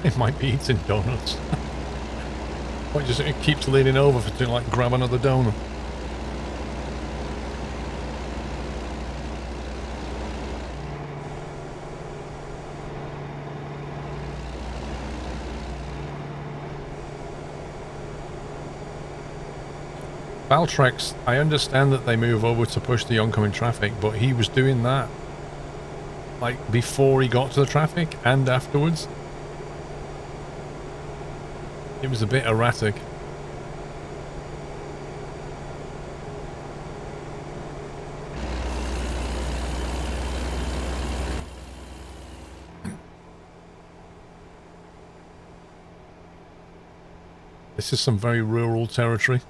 It might be eating donuts. Or it keeps leaning over to, like, grab another donut. Valtrex, I understand that they move over to push the oncoming traffic, but he was doing that, like, before he got to the traffic and afterwards. It was a bit erratic. This is some very rural territory.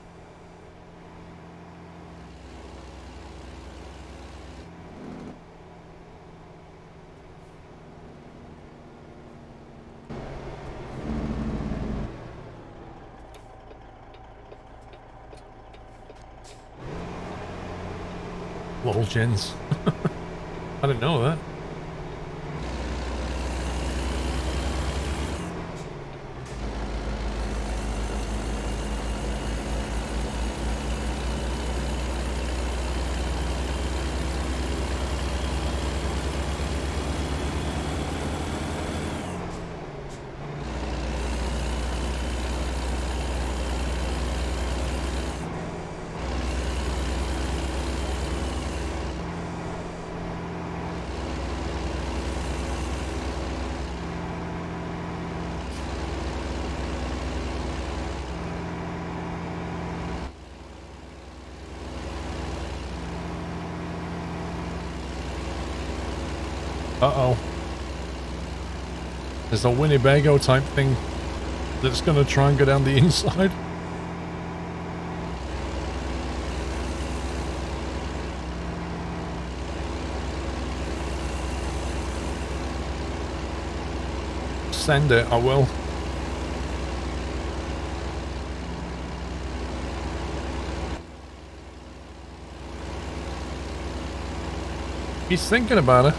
Lol, gens. I didn't know that. Uh-oh. There's a Winnebago type thing that's going to try and go down the inside. send it, I will. He's thinking about it.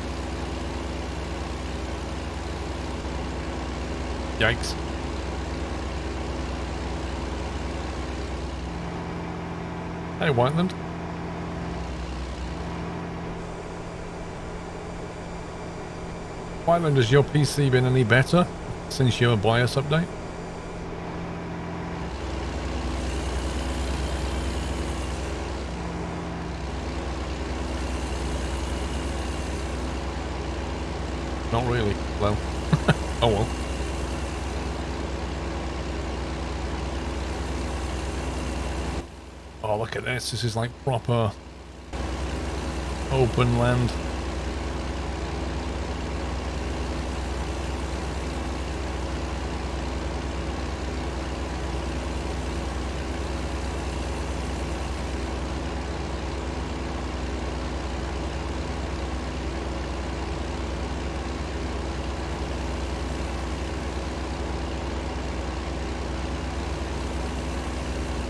Yikes. Hey, Whiteland. Whiteland, has your PC been any better since your BIOS update? Not really. Well, oh well. Oh, look at this. This is like proper open land.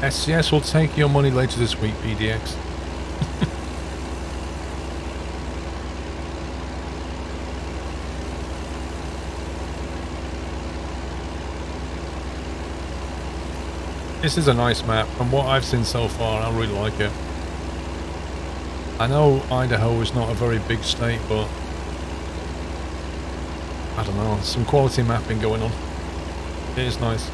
SCS will take your money later this week, PDX. This is a nice map. From what I've seen so far, I really like it. I know Idaho is not a very big state, but I don't know, some quality mapping going on. It is nice.